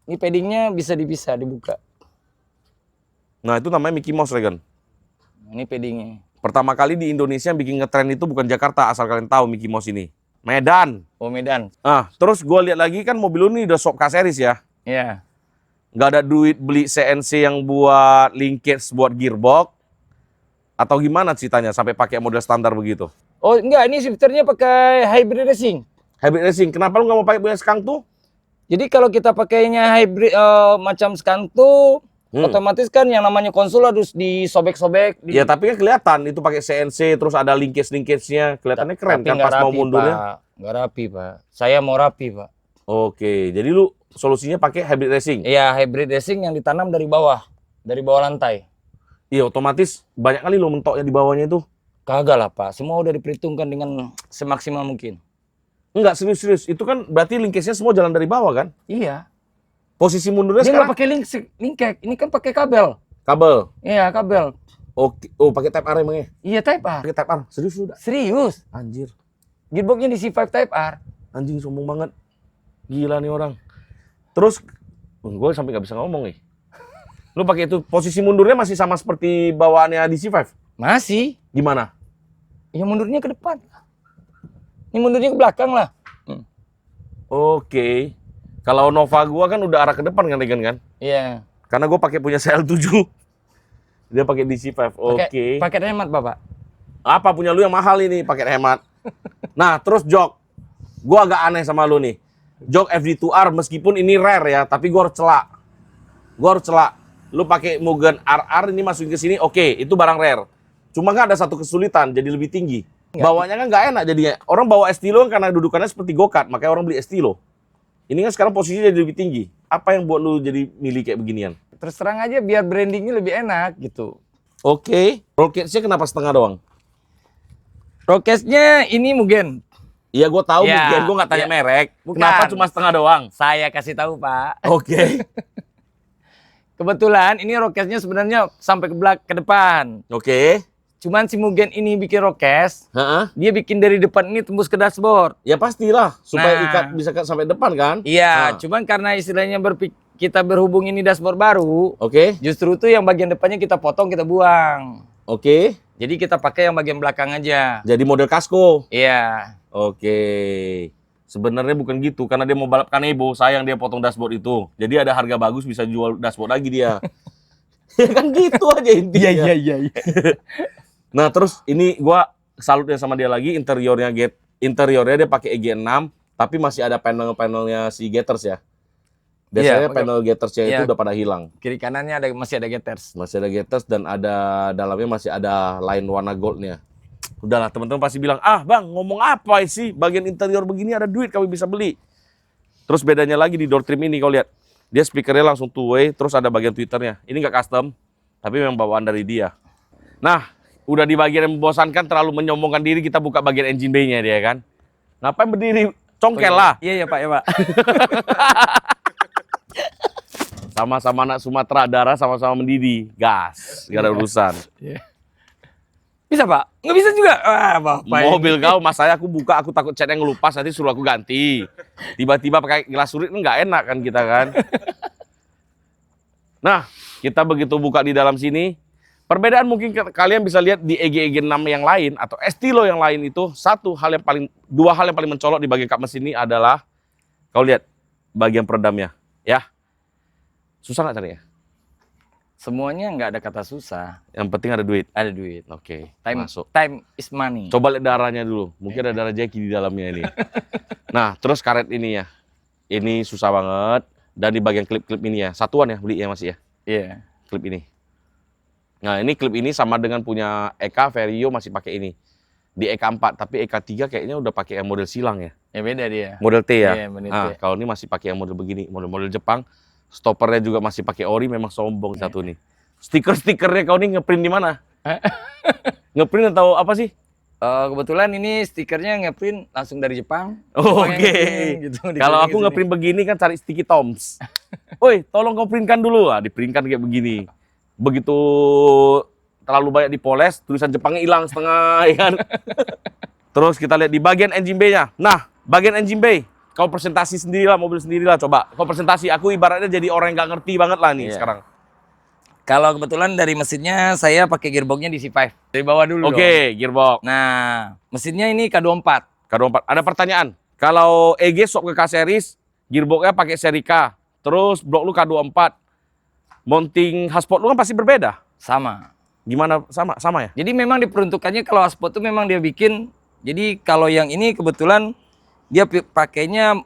ini paddingnya bisa dipisah, dibuka. Nah itu namanya Mickey Mouse, Regan. Ini paddingnya. Pertama kali di Indonesia yang bikin ngetren itu bukan Jakarta, asal kalian tahu Mickey Mouse ini. Medan. Oh Medan. Terus gue lihat lagi kan mobil lu ini udah shop K-Series ya. Iya. Nggak ada duit beli CNC yang buat linkage, buat gearbox. Atau gimana ceritanya sampai pakai model standar begitu? Oh enggak, ini shifternya pakai hybrid racing. Hybrid racing, kenapa lu nggak mau pakai punya Skang tuh? Jadi kalau kita pakainya hybrid macam Scanto, otomatis kan yang namanya konsol harus disobek-sobek. Ya tapi kan kelihatan itu pakai CNC, terus ada linkage-nya, kelihatannya keren Tapi kan nggak pas mau rapi, mundurnya. Pak. Nggak rapi Pak. Saya mau rapi Pak. Oke, jadi lu solusinya pakai hybrid racing. Iya, hybrid racing yang ditanam dari bawah lantai. Iya, otomatis banyak kali lo mentoknya di bawahnya itu. Kagak lah Pak, semua udah diperhitungkan dengan semaksimal mungkin. Enggak, serius. Itu kan berarti linkage-nya semua jalan dari bawah kan? Iya. Posisi mundurnya Dia nggak sekarang pakai linkage, ini kan pakai kabel. kabel. Iya, kabel. Oke, oh pakai Type R emangnya? Iya, Type R. Pakai Type R, serius lu dah? Serius. Anjir, Gearboxnya di C5 Type R. anjing sombong banget. Gila nih orang. Terus, gue sampai nggak bisa ngomong nih. Lu pakai itu, posisi mundurnya masih sama seperti bawaannya di C5? Masih. Gimana? Ya mundurnya ke depan. Ini mundurnya ke belakang lah. Oke. Kalau Nova gua kan udah arah ke depan kan, Regan kan? Iya. Karena gua pakai punya CL7. Dia pakai DC5. Oke. Paket hemat, Bapak. Apa punya lu yang mahal ini paket hemat? Nah, terus jok. Gua agak aneh sama lu nih. Jok FD2R meskipun ini rare ya, tapi gua harus celak. Lu pakai Mugen RR ini masukin ke sini, oke, itu barang rare. Cuma kan ada satu kesulitan, jadi lebih tinggi. Bawanya kan nggak enak jadinya. Orang bawa Estilo kan karena dudukannya seperti go-kart, makanya orang beli Estilo. Ini kan sekarang posisinya jadi lebih tinggi. Apa yang buat lu jadi milih kayak beginian? Terus terang aja biar brandingnya lebih enak gitu. Oke. Roll cage-nya kenapa setengah doang? Rockcase-nya ini Mugen. Iya, gue tahu Ya, mungkin gue nggak tanya ya. merek. Bukan. Kenapa cuma setengah doang? Saya kasih tahu, Pak. Oke. Kebetulan ini rockcase-nya sebenarnya sampai ke depan. Oke. Cuman si Mugen ini bikin rockcase, Heeh. dia bikin dari depan ini tembus ke dashboard. Ya pastilah supaya Nah. ikat bisa sampai depan kan? Iya, Nah. cuman karena istilahnya kita berhubung ini dashboard baru, Oke. justru itu yang bagian depannya kita potong, kita buang. Oke. Jadi kita pakai yang bagian belakang aja. Jadi model kasko. Iya. Oke. Sebenarnya bukan gitu karena dia mau balap Kanebo, sayang dia potong dashboard itu. Jadi ada harga bagus bisa jual dashboard lagi dia. Ya kan gitu aja intinya. iya. Nah, terus ini gua salutnya sama dia lagi interiornya dia pakai EG6 tapi masih ada panel-panelnya si Gathers ya. Biasanya Iya, panel Gathers-nya itu iya. udah pada hilang. Kiri kanannya masih ada getters. Masih ada Gathers dan ada dalamnya masih ada line warna goldnya. Udahlah, teman-teman pasti bilang, "Ah, Bang, ngomong apa sih? Bagian interior begini ada duit kami bisa beli." Terus bedanya lagi di door trim ini kau lihat. Dia speakernya langsung two-way, terus ada bagian tweeternya. Ini nggak custom, tapi memang bawaan dari dia. Nah, udah di bagian yang membosankan, terlalu menyombongkan diri, kita buka bagian engine bay-nya dia kan. Ngapain berdiri? Congkel lah. Iya, Pak, ya, Pak. Sama-sama anak Sumatera, darah sama-sama mendidih. Gas, gak ada urusan. Iya. Bisa Pak? Nggak bisa juga? Wah, Bapak Mobil kau, mas saya aku buka, aku takut catnya ngelupas, nanti suruh aku ganti. Tiba-tiba pakai gelas surit nggak enak kan kita kan. Nah, kita begitu buka di dalam sini, perbedaan mungkin kalian bisa lihat di EG6 yang lain atau Estilo yang lain itu dua hal yang paling mencolok di bagian kap mesin ini adalah kau lihat bagian peredamnya, ya. Susah nggak carinya? Semuanya nggak ada kata susah. Yang penting ada duit. Ada duit. Oke, Time, masuk. time is money. Coba lihat darahnya dulu. Mungkin ada darah Jackie di dalamnya ini. Nah, terus karet ini ya. Ini susah banget. Dan di bagian klip-klip ini ya. Satuan ya beli ya masih ya. Iya. Klip ini. Nah, ini klip ini sama dengan punya Eka Vario masih pakai ini. Di EK4, tapi EK3 kayaknya udah pakai yang model silang ya. Ya beda dia. Model T ya. Iya, model Nah, T. kalau ini masih pakai yang model begini, model-model Jepang. Stoppernya juga masih pakai ori, memang sombong satu nih. Stiker-stikernya kau nih ngeprint di mana? Ngeprint atau apa sih? Kebetulan ini stikernya ngeprint langsung dari Jepang. Oh, Jepang yang oke. ngeprint, gitu, Kalau dikirim aku ke sini. ngeprint begini kan cari sticky toms. Woi, tolong kau printkan dulu. Ah, diprintkan kayak begini. Begitu terlalu banyak dipoles, tulisan Jepangnya hilang setengah, ya kan? Terus kita lihat di bagian engine bay-nya. Nah, bagian engine bay, kau presentasi sendirilah, mobil sendirilah coba. Kau presentasi, aku ibaratnya jadi orang yang nggak ngerti banget lah nih Iya. sekarang. Kalau kebetulan dari mesinnya saya pakai gearboxnya di C5. Dari bawah dulu. Oke, gearbox. Nah, mesinnya ini K24. K24. Ada pertanyaan. Kalau EG swap ke K-series, gearboxnya pakai seri K. Terus blok lu K24. Mounting hotspot lu kan pasti berbeda. Sama. Gimana? Sama ya? Jadi memang diperuntukannya kalau hotspot itu memang dia bikin. Jadi kalau yang ini kebetulan dia pakainya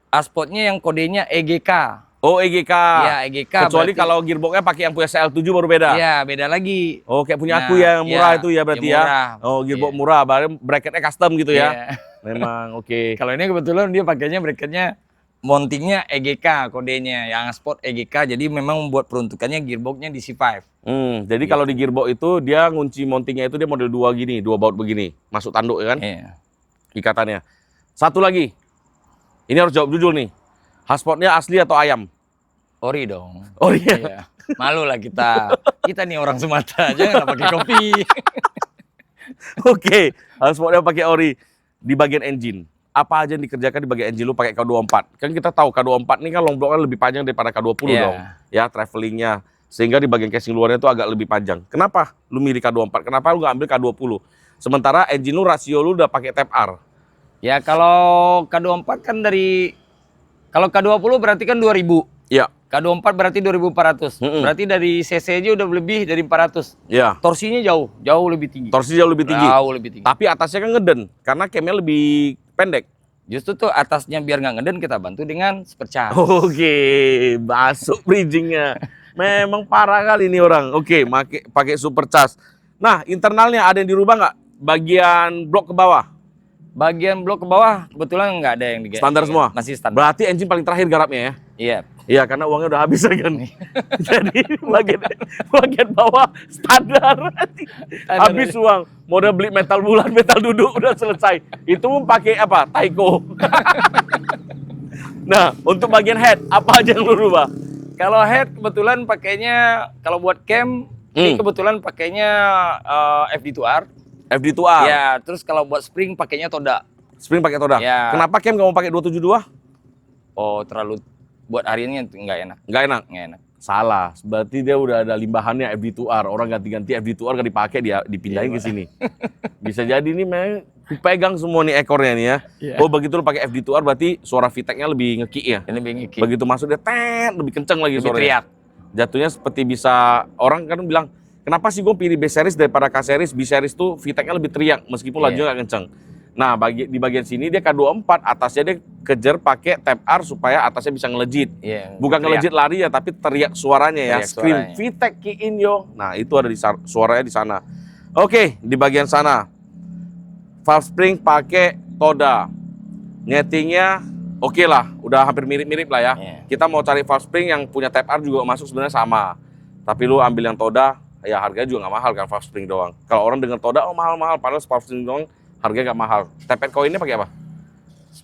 hotspotnya yang kodenya EGK. Oh, EGK. Iya, EGK. Kecuali berarti- kalau gearboxnya pakai yang punya CL7 baru beda. Iya, beda lagi. Oh, kayak punya Nah, aku ya, yang murah iya, itu ya berarti yang ya. murah. Oh, gearbox Iya. murah, baru bracketnya custom gitu ya. Iya. Memang oke. Kalau ini kebetulan dia pakainya bracketnya mountingnya EGK kodenya, yang sport EGK. Jadi memang buat peruntukannya gearboxnya di C5. Jadi kalau di gearbox itu dia ngunci mountingnya itu dia model 2 gini, 2 baut begini. Masuk tanduk ya kan? Iya. Ikatannya. Satu lagi. Ini harus jawab jujur nih. Hotspotnya asli atau ayam? Ori dong. Oh iya. Iya. Malu lah kita. Kita nih orang Sumatera, jangan pakai kopi. Oke, hotspotnya pakai ori. Di bagian engine, apa aja yang dikerjakan di bagian engine lu pakai K24? Kan kita tahu K24 ini kan long blocknya lebih panjang daripada K20 Iya. dong. Ya, travelingnya. Sehingga di bagian casing luarnya itu agak lebih panjang. Kenapa lu milih K24? Kenapa lu nggak ambil K20? Sementara engine lu rasio lu udah pakai Type R. Ya kalau K24 kan kalau K20 berarti kan 2000. Iya, K24 berarti 2400. Mm-mm. Berarti dari cc aja udah lebih dari 400. iya. Torsinya jauh lebih tinggi. Torsi jauh lebih tinggi. Jauh lebih tinggi. Tapi atasnya kan ngeden karena camnya lebih pendek. Justru tuh atasnya biar nggak ngeden kita bantu dengan supercharge. Oke, masuk bridgingnya. Memang parah kali ini orang. Oke, pakai supercharge. Nah, internalnya ada yang dirubah nggak? Bagian blok ke bawah. Bagian blok ke bawah kebetulan nggak ada yang diganti. Standar semua? Masih standar. Berarti engine paling terakhir garapnya ya? Iya. Iya, karena uangnya udah habis kan. Jadi bagian bawah standar. Habis uang. Modal beli metal bulan, metal duduk udah selesai. Itu pun pakai apa? Taiko. Nah, untuk bagian head, apa aja yang lu rubah? Kalau head kebetulan pakainya kalau buat cam ini kebetulan pakainya FD2R. FD2R. Ya, terus kalau buat spring pakainya Toda. Spring pakai Toda. Ya. Kenapa cam nggak mau pakai 272? Oh, terlalu buat hariannya nggak enak. Nggak enak. Nggak enak. Salah. Berarti dia udah ada limbahannya FD2R. Orang ganti-ganti FD2R nggak dipakai, dia dipindahin ke sini. Bisa jadi nih memang dipegang semua nih ekornya nih ya. Iya. Oh, begitu lu pakai FD2R berarti suara VTEC-nya lebih ngeki ya. Ini bengki. Begitu masuk dia lebih kenceng lagi Lebih suaranya. teriak. Jatuhnya seperti bisa orang kan bilang, kenapa sih gue pilih B series daripada K series? B series tuh VTEC-nya lebih teriak meskipun Iya. lajunya nggak kenceng. Nah, di bagian sini dia K24, atasnya dia kejar pakai Type R supaya atasnya bisa ngelejit. Iya. Bukan teriak. ngelejit lari ya, tapi teriak suaranya ya. Teriak Scream suaranya. VTEC key in yo. Nah, itu ada di suaranya di sana. Oke, di bagian sana. Valve spring pakai Toda. Nyetingnya oke lah, udah hampir mirip-mirip lah ya. Iya. Kita mau cari valve spring yang punya Type R juga masuk sebenarnya sama. Tapi lu ambil yang Toda, ya harganya juga nggak mahal kan valve spring doang. Kalau orang dengar Toda, oh mahal-mahal, padahal valve spring doang harganya nggak mahal. Tepet koinnya pakai apa?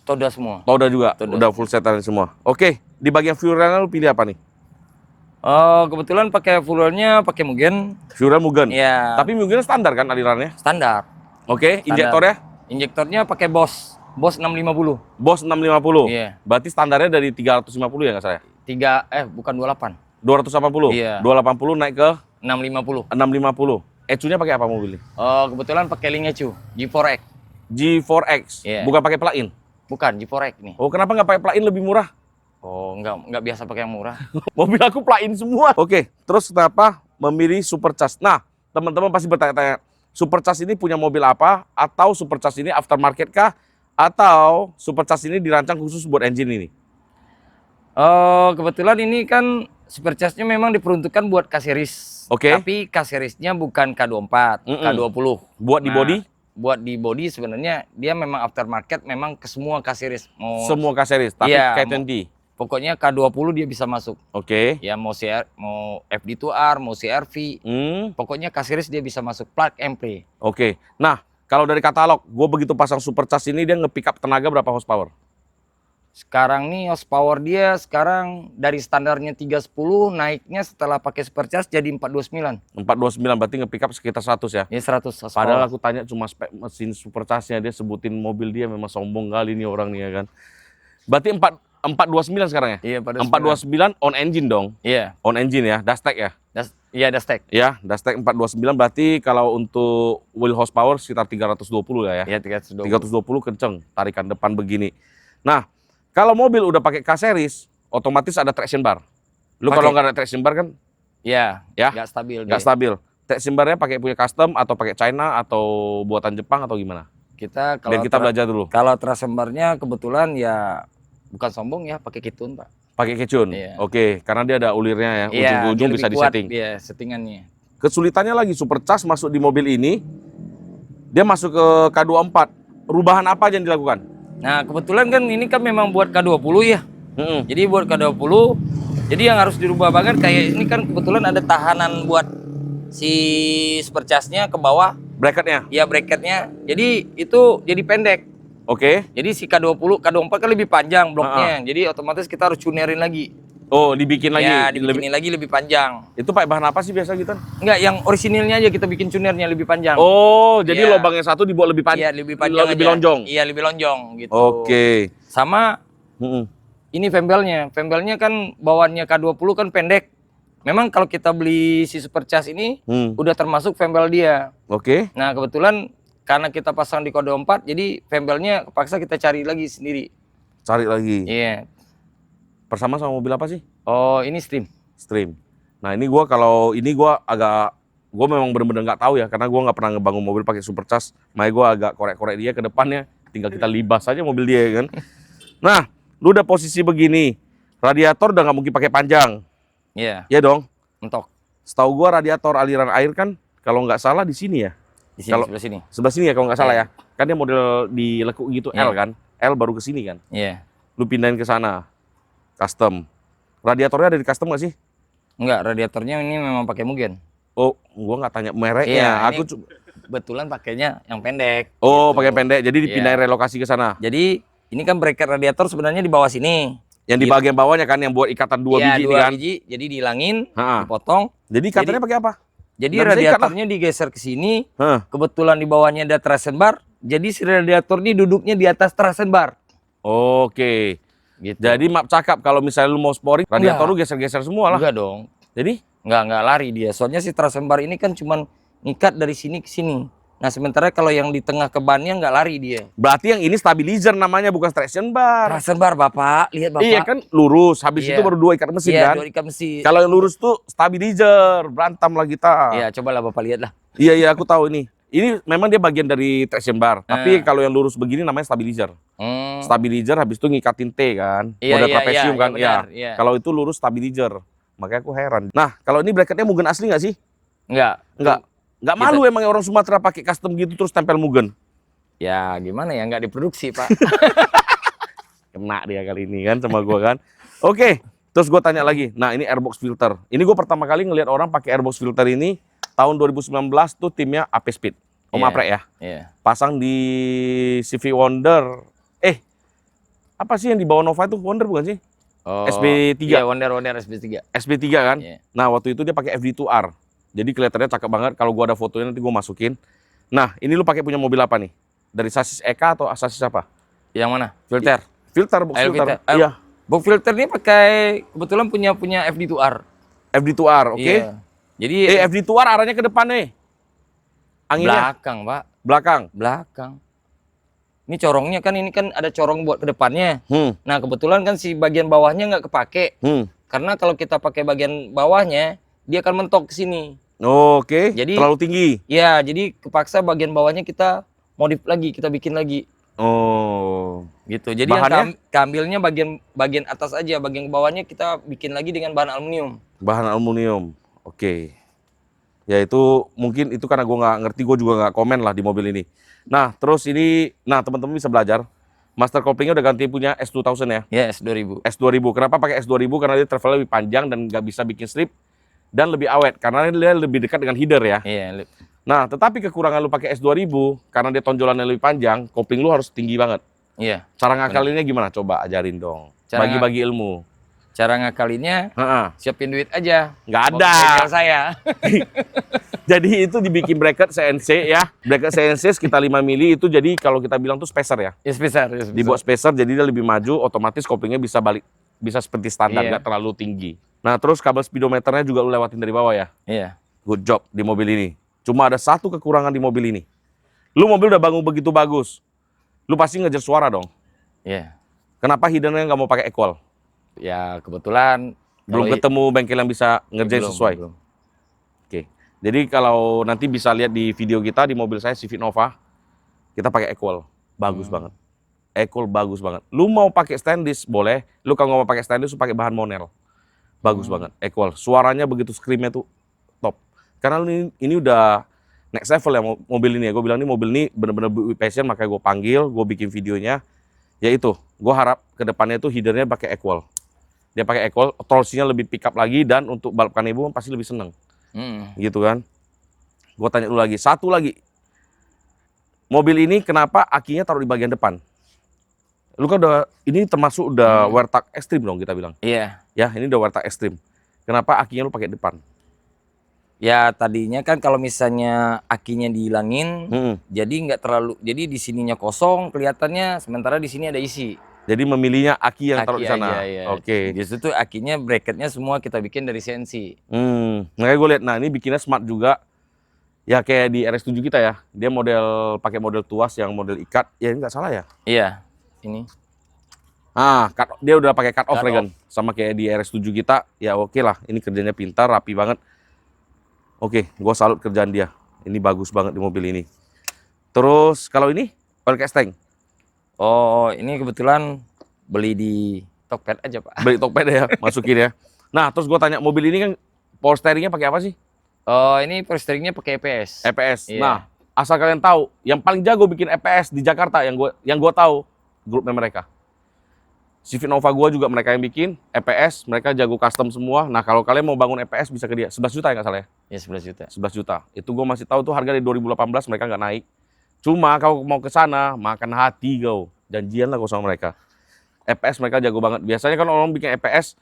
Toda semua. Toda juga, Toda. udah full setan semua. Oke, di bagian fuel railnya lu pilih apa nih? Oh, kebetulan pakai fuelnya pakai Mugen. Fuel Mugen. Iya. Tapi Mugen standar kan alirannya? Standar. Oke, Standar. injektornya? Injektornya pakai Boss 650. Boss 650. Iya. Berarti standarnya dari 350 ya nggak salah? Bukan 28. 280. Iya. 280 naik ke 650. 650. ECU-nya pakai apa mobilnya? Oh, kebetulan pakai link ECU, G4X. G4X. Iya. Bukan pakai plug-in. Bukan G4X nih. Oh, kenapa nggak pakai plug-in lebih murah? Oh, enggak biasa pakai yang murah. Mobil aku plug-in semua. Oke, terus kenapa memilih Supercharge? Nah, teman-teman pasti bertanya-tanya, Supercharge ini punya mobil apa? Atau Supercharge ini aftermarket kah? Atau Supercharge ini dirancang khusus buat engine ini? Oh, kebetulan ini kan Supercharge-nya memang diperuntukkan buat K-Series. Oke. Tapi K-Series-nya bukan K24, K20. Buat di Nah, body? Buat di body sebenarnya dia memang aftermarket, memang ke semua K-Series. Semua K-Series, tapi Iya, K20. Pokoknya K20 dia bisa masuk. Oke. Ya mau FD2R, mau CR-V. Pokoknya K-Series dia bisa masuk plug and play. Oke. Nah, kalau dari katalog, gue begitu pasang Supercharge ini dia nge-pick up tenaga berapa horsepower? Sekarang nih horsepower dia sekarang dari standarnya 310 naiknya setelah pakai Supercharge jadi 429. 429 berarti nge-pick up sekitar 100 ya? Ya 100 horsepower. Padahal aku tanya cuma spek mesin Supercharge-nya, dia sebutin mobil dia, memang sombong kali nih orang nih ya kan. Berarti 429 sekarang ya? Iya, 429 on engine dong. Iya. On engine ya, Dastec ya? Iya, Dastec. Ya, Dastec 429 berarti kalau untuk wheel horsepower sekitar 320 lah ya. Iya, 320. 320 kenceng, tarikan depan begini. Nah, kalau mobil udah pakai K-Series, otomatis ada traction bar. Lu kalau nggak ada traction bar kan? Iya, Ya, nggak stabil. nggak stabil. Traction barnya pakai punya custom atau pakai China atau buatan Jepang atau gimana? Kita Biar kita belajar dulu. Kalau traction bar-nya kebetulan ya bukan sombong ya, pakai Kitun, Pak. Pakai Kecun? Iya. Oke, karena dia ada ulirnya ya, Iya, ujung-ujung dia bisa lebih kuat, disetting. Iya, settingannya. Kesulitannya lagi Supercharge masuk di mobil ini, dia masuk ke K24. Perubahan apa aja yang dilakukan? Nah, kebetulan kan ini kan memang buat K20 ya. Jadi buat K20, jadi yang harus dirubah banget kayak ini kan kebetulan ada tahanan buat si Supercharge-nya ke bawah. Bracketnya? Ya, bracketnya. Jadi itu jadi pendek. Oke. Jadi si K20, K24 kan lebih panjang bloknya. Jadi otomatis kita harus tunerin lagi. Oh, dibikin lagi? Ya, dibikinin lagi lebih panjang. Itu pakai bahan apa sih biasa gitu? Enggak, yang orisinilnya aja kita bikin tunernya lebih panjang. Oh, jadi Iya. lubang yang satu dibuat lebih panjang? Iya, lebih panjang lebih aja. lonjong? Iya, lebih lonjong gitu. Oke. Sama ini fembelnya. Fembelnya kan bawaannya K20 kan pendek. Memang kalau kita beli si Supercharge ini udah termasuk fembel dia. Oke. Nah, kebetulan karena kita pasang di kode 4, jadi fembelnya kepaksa kita cari lagi sendiri. Cari lagi. Iya. Persama sama mobil apa sih? Oh, ini Stream. Stream. Nah, ini gua memang bener-bener nggak tahu ya, karena gua nggak pernah ngebangun mobil pakai Supercharge. Makanya gua agak korek-korek dia ke depannya, tinggal kita libas aja mobil dia kan. Nah, lu udah posisi begini, radiator udah nggak mungkin pakai panjang. Iya. Iya dong. Mentok. Setahu gua radiator aliran air kan, kalau nggak salah di sini ya. Di sini, Kalau sebelah sini. Sebelah sini ya kalau nggak salah ya. Kan dia model dilekuk gitu L kan. L baru ke sini kan. Iya. Lu pindahin ke sana. Custom. Radiatornya ada di custom nggak sih? Enggak, radiatornya ini memang pakai Mugen. Oh, gua nggak tanya mereknya. Iya, Aku kebetulan pakainya yang pendek. Oh, gitu. pakai pendek. Jadi dipindahin relokasi ke sana. Jadi ini kan bracket radiator sebenarnya di bawah sini. Yang di bagian bawahnya kan yang buat ikatan dua biji ini kan. Biji, jadi dihilangin, Ha-ha. dipotong. Jadi ikatannya pakai apa? Jadi Nggak bisa ikat radiatornya digeser ke sini. Hah. Kebetulan di bawahnya ada traction bar. Jadi si radiator ini duduknya di atas traction bar. Oke. Gitu. Jadi maaf cakap kalau misalnya lu mau sporing, radiator lu geser-geser semua lah. Enggak dong. Jadi Enggak lari dia. Soalnya si traction bar ini kan cuman ngikat dari sini ke sini. Nah, sementara kalau yang di tengah ke bannya nggak lari dia. berarti yang ini stabilizer namanya, bukan traction bar. Traction bar, Bapak. Lihat, Bapak. Iya kan lurus, habis Iya. itu baru 2 ikat mesin Iya, kan. 2 ikat mesin. Kalau yang lurus tuh stabilizer, berantem lah kita. Iya, cobalah Bapak lihat lah. Iya, aku tahu ini. Ini memang dia bagian dari traction bar, tapi kalau yang lurus begini namanya stabilizer. Stabilizer habis itu ngikatin T kan, Iya, model iya, trapesium iya, kan. iya, Iya. benar, iya. Kalau itu lurus stabilizer. Makanya aku heran. Nah, kalau ini bracketnya Mugen asli nggak sih? Enggak. Nggak malu emang orang Sumatera pakai custom gitu terus tempel Mugen. Ya, gimana ya, nggak diproduksi, Pak. Kena dia kali ini kan sama gua kan. Oke, terus gua tanya lagi. Nah, ini airbox filter. Ini gua pertama kali ngelihat orang pakai airbox filter ini tahun 2019 tuh timnya AP Speed. Om Iya. Aprek ya. Iya. Pasang di CV Wonder. Apa sih yang di bawah Nova itu? Wonder bukan sih? Oh, SB3. Iya, Wonder SB3. SB3 kan? Iya. Nah, waktu itu dia pakai FD2R. Jadi kelihatannya cakep banget. Kalau gua ada fotonya nanti gua masukin. Nah, ini lu pakai punya mobil apa nih? Dari sasis Eka atau sasis apa? Yang mana? Filter. Filter, box Air filter. filter. Iya, Box filter ini pakai kebetulan punya FD2R. FD2R, oke. Iya. Jadi FD2R arahnya ke depan nih. Anginnya belakang, Pak. belakang. Belakang. Ini corongnya kan, ini kan ada corong buat ke depannya. Nah, kebetulan kan si bagian bawahnya nggak kepake. Karena kalau kita pakai bagian bawahnya, dia akan mentok ke sini. Oke, Jadi terlalu tinggi. Ya, jadi kepaksa bagian bawahnya kita modif lagi, kita bikin lagi. Oh, Gitu. Jadi bahannya? yang keambilnya bagian atas aja, bagian bawahnya kita bikin lagi dengan bahan aluminium. Bahan aluminium. Oke. Ya itu mungkin itu karena gue nggak ngerti, gue juga nggak komen lah di mobil ini. Nah, terus ini, nah teman-teman bisa belajar. Master couplingnya udah ganti punya S2000 ya? Ya, S2000. S2000. Kenapa pakai S2000? Karena dia travelnya lebih panjang dan nggak bisa bikin slip dan lebih awet karena dia lebih dekat dengan header ya. Iya. Nah, tetapi kekurangan lu pakai S2000 karena dia tonjolannya lebih panjang, kopling lu harus tinggi banget. Iya. Cara ngakalinnya gimana? Coba ajarin dong. Cara Bagi-bagi ilmu. Cara ngakalinnya Heeh. siapin duit aja. Nggak Bawa ada. ke bengkel saya. Jadi itu dibikin bracket CNC ya. Bracket CNC sekitar 5 mili itu jadi kalau kita bilang tuh spacer ya. Ya sebesar. Dibuat spacer jadi dia lebih maju, otomatis koplingnya bisa balik, bisa seperti standar, Iya. nggak terlalu tinggi. Nah, terus kabel speedometernya juga lu lewatin dari bawah ya. Iya. Good job di mobil ini. Cuma ada satu kekurangan di mobil ini. Lu mobil udah bangun begitu bagus. Lu pasti ngejar suara dong. Iya. Kenapa hiddennya nggak mau pakai equal? Ya kebetulan Belum kalau ketemu bengkel yang bisa ngerjain belum, sesuai. belum. Oke. Jadi kalau nanti bisa lihat di video kita di mobil saya Civic Nova, kita pakai equal. Bagus banget. Equal bagus banget. Lu mau pakai stainless boleh. Lu kalau nggak mau pakai stainless lu pakai bahan monel. Bagus banget. Equal. Suaranya begitu screamnya tuh top. Karena ini udah next level ya mobil ini ya. Gue bilang ini mobil ini bener-bener passion, makanya gue panggil, gue bikin videonya. Ya itu, gue harap kedepannya tuh headernya pakai equal. Dia pakai equal, torsinya lebih pick up lagi dan untuk balapkan ibu pasti lebih seneng. Gitu kan. Gue tanya dulu lagi, satu lagi. Mobil ini kenapa akinya taruh di bagian depan? Lu kan udah, ini termasuk udah wear tag ekstrim dong kita bilang. Iya. Ya, ini udah wear tag ekstrim. Kenapa akinya lu pakai depan? Ya tadinya kan kalau misalnya akinya dihilangin, Mm-mm. jadi nggak terlalu, jadi di sininya kosong kelihatannya, sementara di sini ada isi. Jadi memilihnya aki yang taruh di Aki sana. aja, ya. Oke. Justru tuh akinya bracketnya semua kita bikin dari CNC. Makanya gue lihat, nah ini bikinnya smart juga. Ya kayak di RS7 kita ya. Dia model pakai model tuas yang model ikat. Ya ini nggak salah ya. Iya. Ini. Dia udah pakai cut off Cut Regan. Sama kayak di RS7 kita. Ya oke lah. Ini kerjanya pintar, rapi banget. Oke, gue salut kerjaan dia. Ini bagus banget di mobil ini. Terus kalau ini oil casting. Oh, ini kebetulan beli di Tokped aja, Pak. Beli Tokped ya, masukin ya. Nah, terus gue tanya mobil ini kan power steeringnya pakai apa sih? Oh, ini power steeringnya pakai EPS. EPS. Iya. Nah, asal kalian tahu, yang paling jago bikin EPS di Jakarta yang gue tahu grupnya mereka. Civic Nova gue juga mereka yang bikin EPS, mereka jago custom semua. Nah, kalau kalian mau bangun EPS bisa ke dia. 11 juta ya nggak salah ya? Ya 11 juta. 11 juta. Itu gue masih tahu tuh harga dari 2018 mereka nggak naik. Cuma kalau mau ke sana makan hati kau. Janjian lah kau sama mereka. EPS mereka jago banget. Biasanya kan orang bikin EPS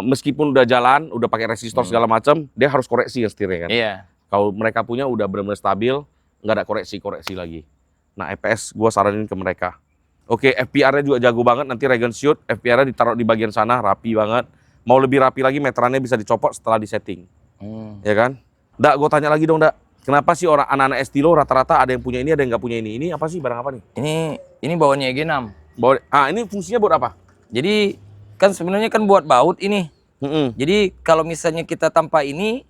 meskipun udah jalan, udah pakai resistor segala macam, dia harus koreksi ya setirnya kan. Iya. Kalau mereka punya udah benar-benar stabil, nggak ada koreksi lagi. Nah, EPS gue saranin ke mereka. Oke, FPR-nya juga jago banget. Nanti Regan shoot, FPR-nya ditaruh di bagian sana, rapi banget. Mau lebih rapi lagi, meterannya bisa dicopot setelah disetting. Ya kan? Dak, gue tanya lagi dong, Dak. Kenapa sih orang anak-anak Estilo rata-rata ada yang punya ini, ada yang nggak punya ini? Ini apa sih, barang apa nih? Ini bawaannya EG6. Ini fungsinya buat apa? Jadi kan sebenarnya kan buat baut ini. Jadi kalau misalnya kita tanpa ini,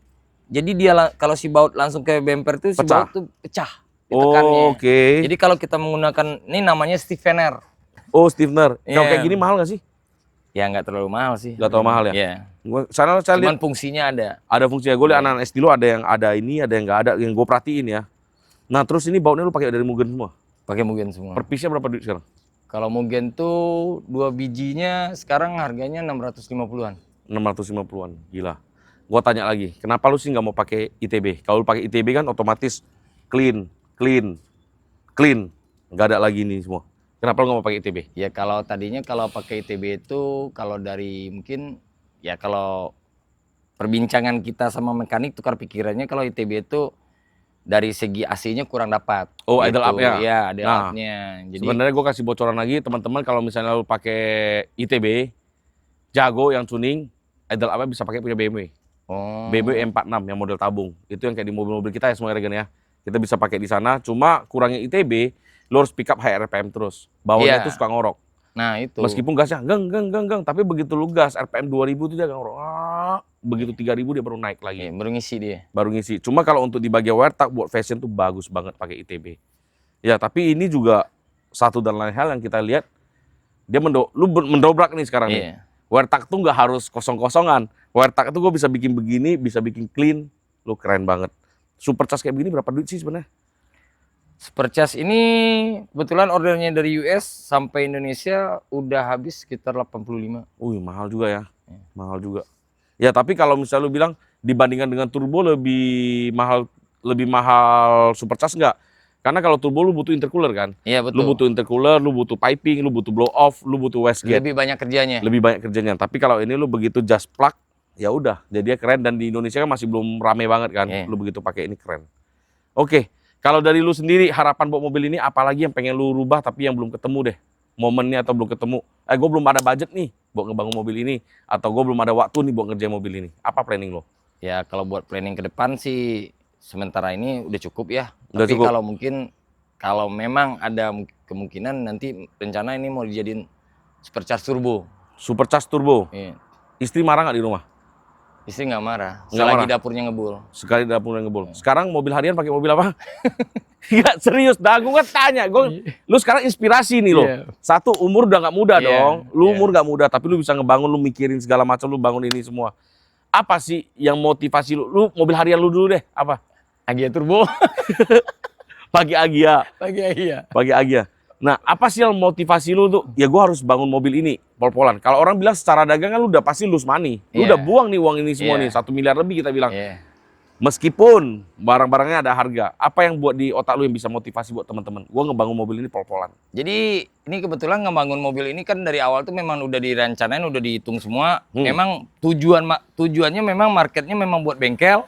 jadi dia kalau si baut langsung ke bumper tuh si Pecah. baut tuh pecah ditekannya. Oke. Jadi kalau kita menggunakan ini namanya stiffener. Oh, stiffener. Kalau Iya. kayak gini mahal nggak sih? Ya nggak terlalu mahal sih. Nggak terlalu mahal ya? Iya. Saya lihat Cuman fungsinya ada. fungsinya. Gue lihat anak-anak Estilo ada yang ada ini, ada yang nggak ada. Yang gue perhatiin ya. Nah, terus ini bautnya lu pakai dari Mugen semua. Pakai Mugen semua. Per piece-nya berapa duit sekarang? Kalau Mugen tuh 2 bijinya sekarang harganya 650-an. 650-an. Gila. Gue tanya lagi, kenapa lu sih nggak mau pakai ITB? Kalau lu pakai ITB kan otomatis clean. Nggak ada lagi ini semua. Kenapa lo nggak mau pakai ITB? Ya kalau tadinya kalau pakai ITB itu kalau dari mungkin ya kalau perbincangan kita sama mekanik tukar pikirannya kalau ITB itu dari segi AC-nya kurang dapat. Oh, gitu. idle up-nya. Iya, idle Nah, up-nya. Jadi sebenarnya gue kasih bocoran lagi, teman-teman kalau misalnya lo pakai ITB, jago yang tuning, idle up-nya bisa pakai punya BMW. BMW M46 yang model tabung. Itu yang kayak di mobil-mobil kita ya semua Regen ya. Kita bisa pakai di sana, cuma kurangnya ITB, lo harus pick up high RPM terus. Bawahnya itu suka ngorok. Nah, itu. Meskipun gasnya geng, tapi begitu lu gas RPM 2000 itu dia ngorok. Begitu 3000 dia baru naik lagi. Baru ngisi dia. Baru ngisi. Cuma kalau untuk di bagian WearTech buat fashion tuh bagus banget pakai ITB. Ya, tapi ini juga satu dan lain hal yang kita lihat dia lu mendobrak nih sekarang nih. WearTech tuh nggak harus kosong-kosongan. WearTech tuh gue bisa bikin begini, bisa bikin clean. Lu keren banget. Supercharge kayak begini berapa duit sih sebenarnya? Supercharge ini kebetulan ordernya dari US sampai Indonesia udah habis sekitar 85. Mahal juga ya. Mahal juga. Ya, tapi kalau misalnya lu bilang dibandingkan dengan turbo lebih mahal supercharge enggak? Karena kalau turbo lu butuh intercooler kan? Iya, betul. Lu butuh intercooler, lu butuh piping, lu butuh blow off, lu butuh wastegate. Lebih banyak kerjanya. Lebih banyak kerjanya. Tapi kalau ini lu begitu just plug, ya udah, jadinya keren dan di Indonesia kan masih belum rame banget kan. Lu begitu pakai ini keren. Oke, kalau dari lu sendiri harapan buat mobil ini apalagi yang pengen lu rubah tapi yang belum ketemu deh momennya atau belum ketemu. Gue belum ada budget nih buat ngebangun mobil ini atau gue belum ada waktu nih buat ngerjain mobil ini. Apa planning lo? Ya kalau buat planning ke depan sih sementara ini udah cukup ya. Udah tapi cukup. kalau memang ada kemungkinan nanti rencana ini mau dijadiin supercharge turbo. Supercharge turbo. Iya. Istri marah nggak di rumah? Istri nggak marah. Nggak Selagi marah? dapurnya ngebul. Sekali dapurnya ngebul. Sekarang mobil harian pakai mobil apa? Iya serius, dah gue kan tanya. Lu sekarang inspirasi nih lo. Satu, umur udah nggak muda dong. Lu umur nggak muda, tapi lu bisa ngebangun, lu mikirin segala macam, lu bangun ini semua. Apa sih yang motivasi lu? Lu mobil harian lu dulu deh, apa? Agya turbo. Pagi Agya. Pagi Agya. Nah, apa sih yang motivasi lu tuh? Ya gue harus bangun mobil ini, pol-polan. Kalau orang bilang secara dagangan lu udah pasti lose money. Lu udah buang nih uang ini semua nih, 1 miliar lebih kita bilang. Meskipun barang-barangnya ada harga, apa yang buat di otak lu yang bisa motivasi buat teman-teman? Gue ngebangun mobil ini pol-polan. Jadi ini kebetulan ngebangun mobil ini kan dari awal tuh memang udah direncanain, udah dihitung semua. Memang tujuannya memang marketnya memang buat bengkel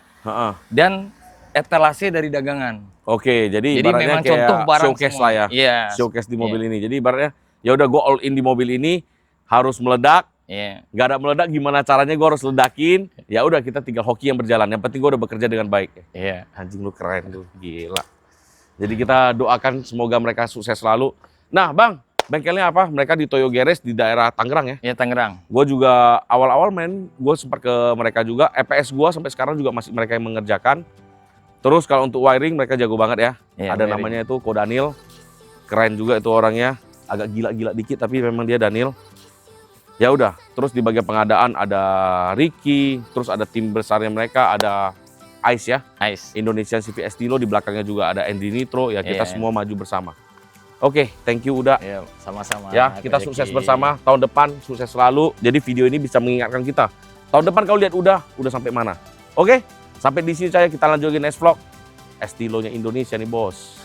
dan etalase dari dagangan. Oke, jadi ibaratnya memang contoh kayak barang showcase semua. lah ya. Showcase di mobil ini. Jadi ibaratnya ya udah gue all in di mobil ini, harus meledak. Gak ada meledak, gimana caranya gue harus ledakin. Ya udah kita tinggal hoki yang berjalan. Yang penting gue udah bekerja dengan baik. Anjing lu keren tuh, gila. Jadi kita doakan semoga mereka sukses selalu. Nah bang, bengkelnya apa? Mereka di Toyo Garage di daerah Tangerang ya? Iya Tangerang. Gue juga awal-awal gue sempat ke mereka juga. EPS gue sampai sekarang juga masih mereka yang mengerjakan. Terus kalau untuk wiring mereka jago banget ya. Ada namanya itu Ko Daniel. Keren juga itu orangnya. Agak gila-gila dikit tapi memang dia Daniel. Ya udah, terus di bagian pengadaan ada Ricky, terus ada tim besarnya mereka, ada Ice ya. Ice. Indonesian CV Estilo, di belakangnya juga ada Andy Nitro, ya kita semua maju bersama. Oke, thank you udah. Sama-sama. Ya, kita sukses bersama. Tahun depan sukses selalu. Jadi video ini bisa mengingatkan kita. Tahun depan kau lihat udah sampai mana. Oke, sampai di sini saya kita lanjutin next vlog. Estilonya Indonesia nih bos.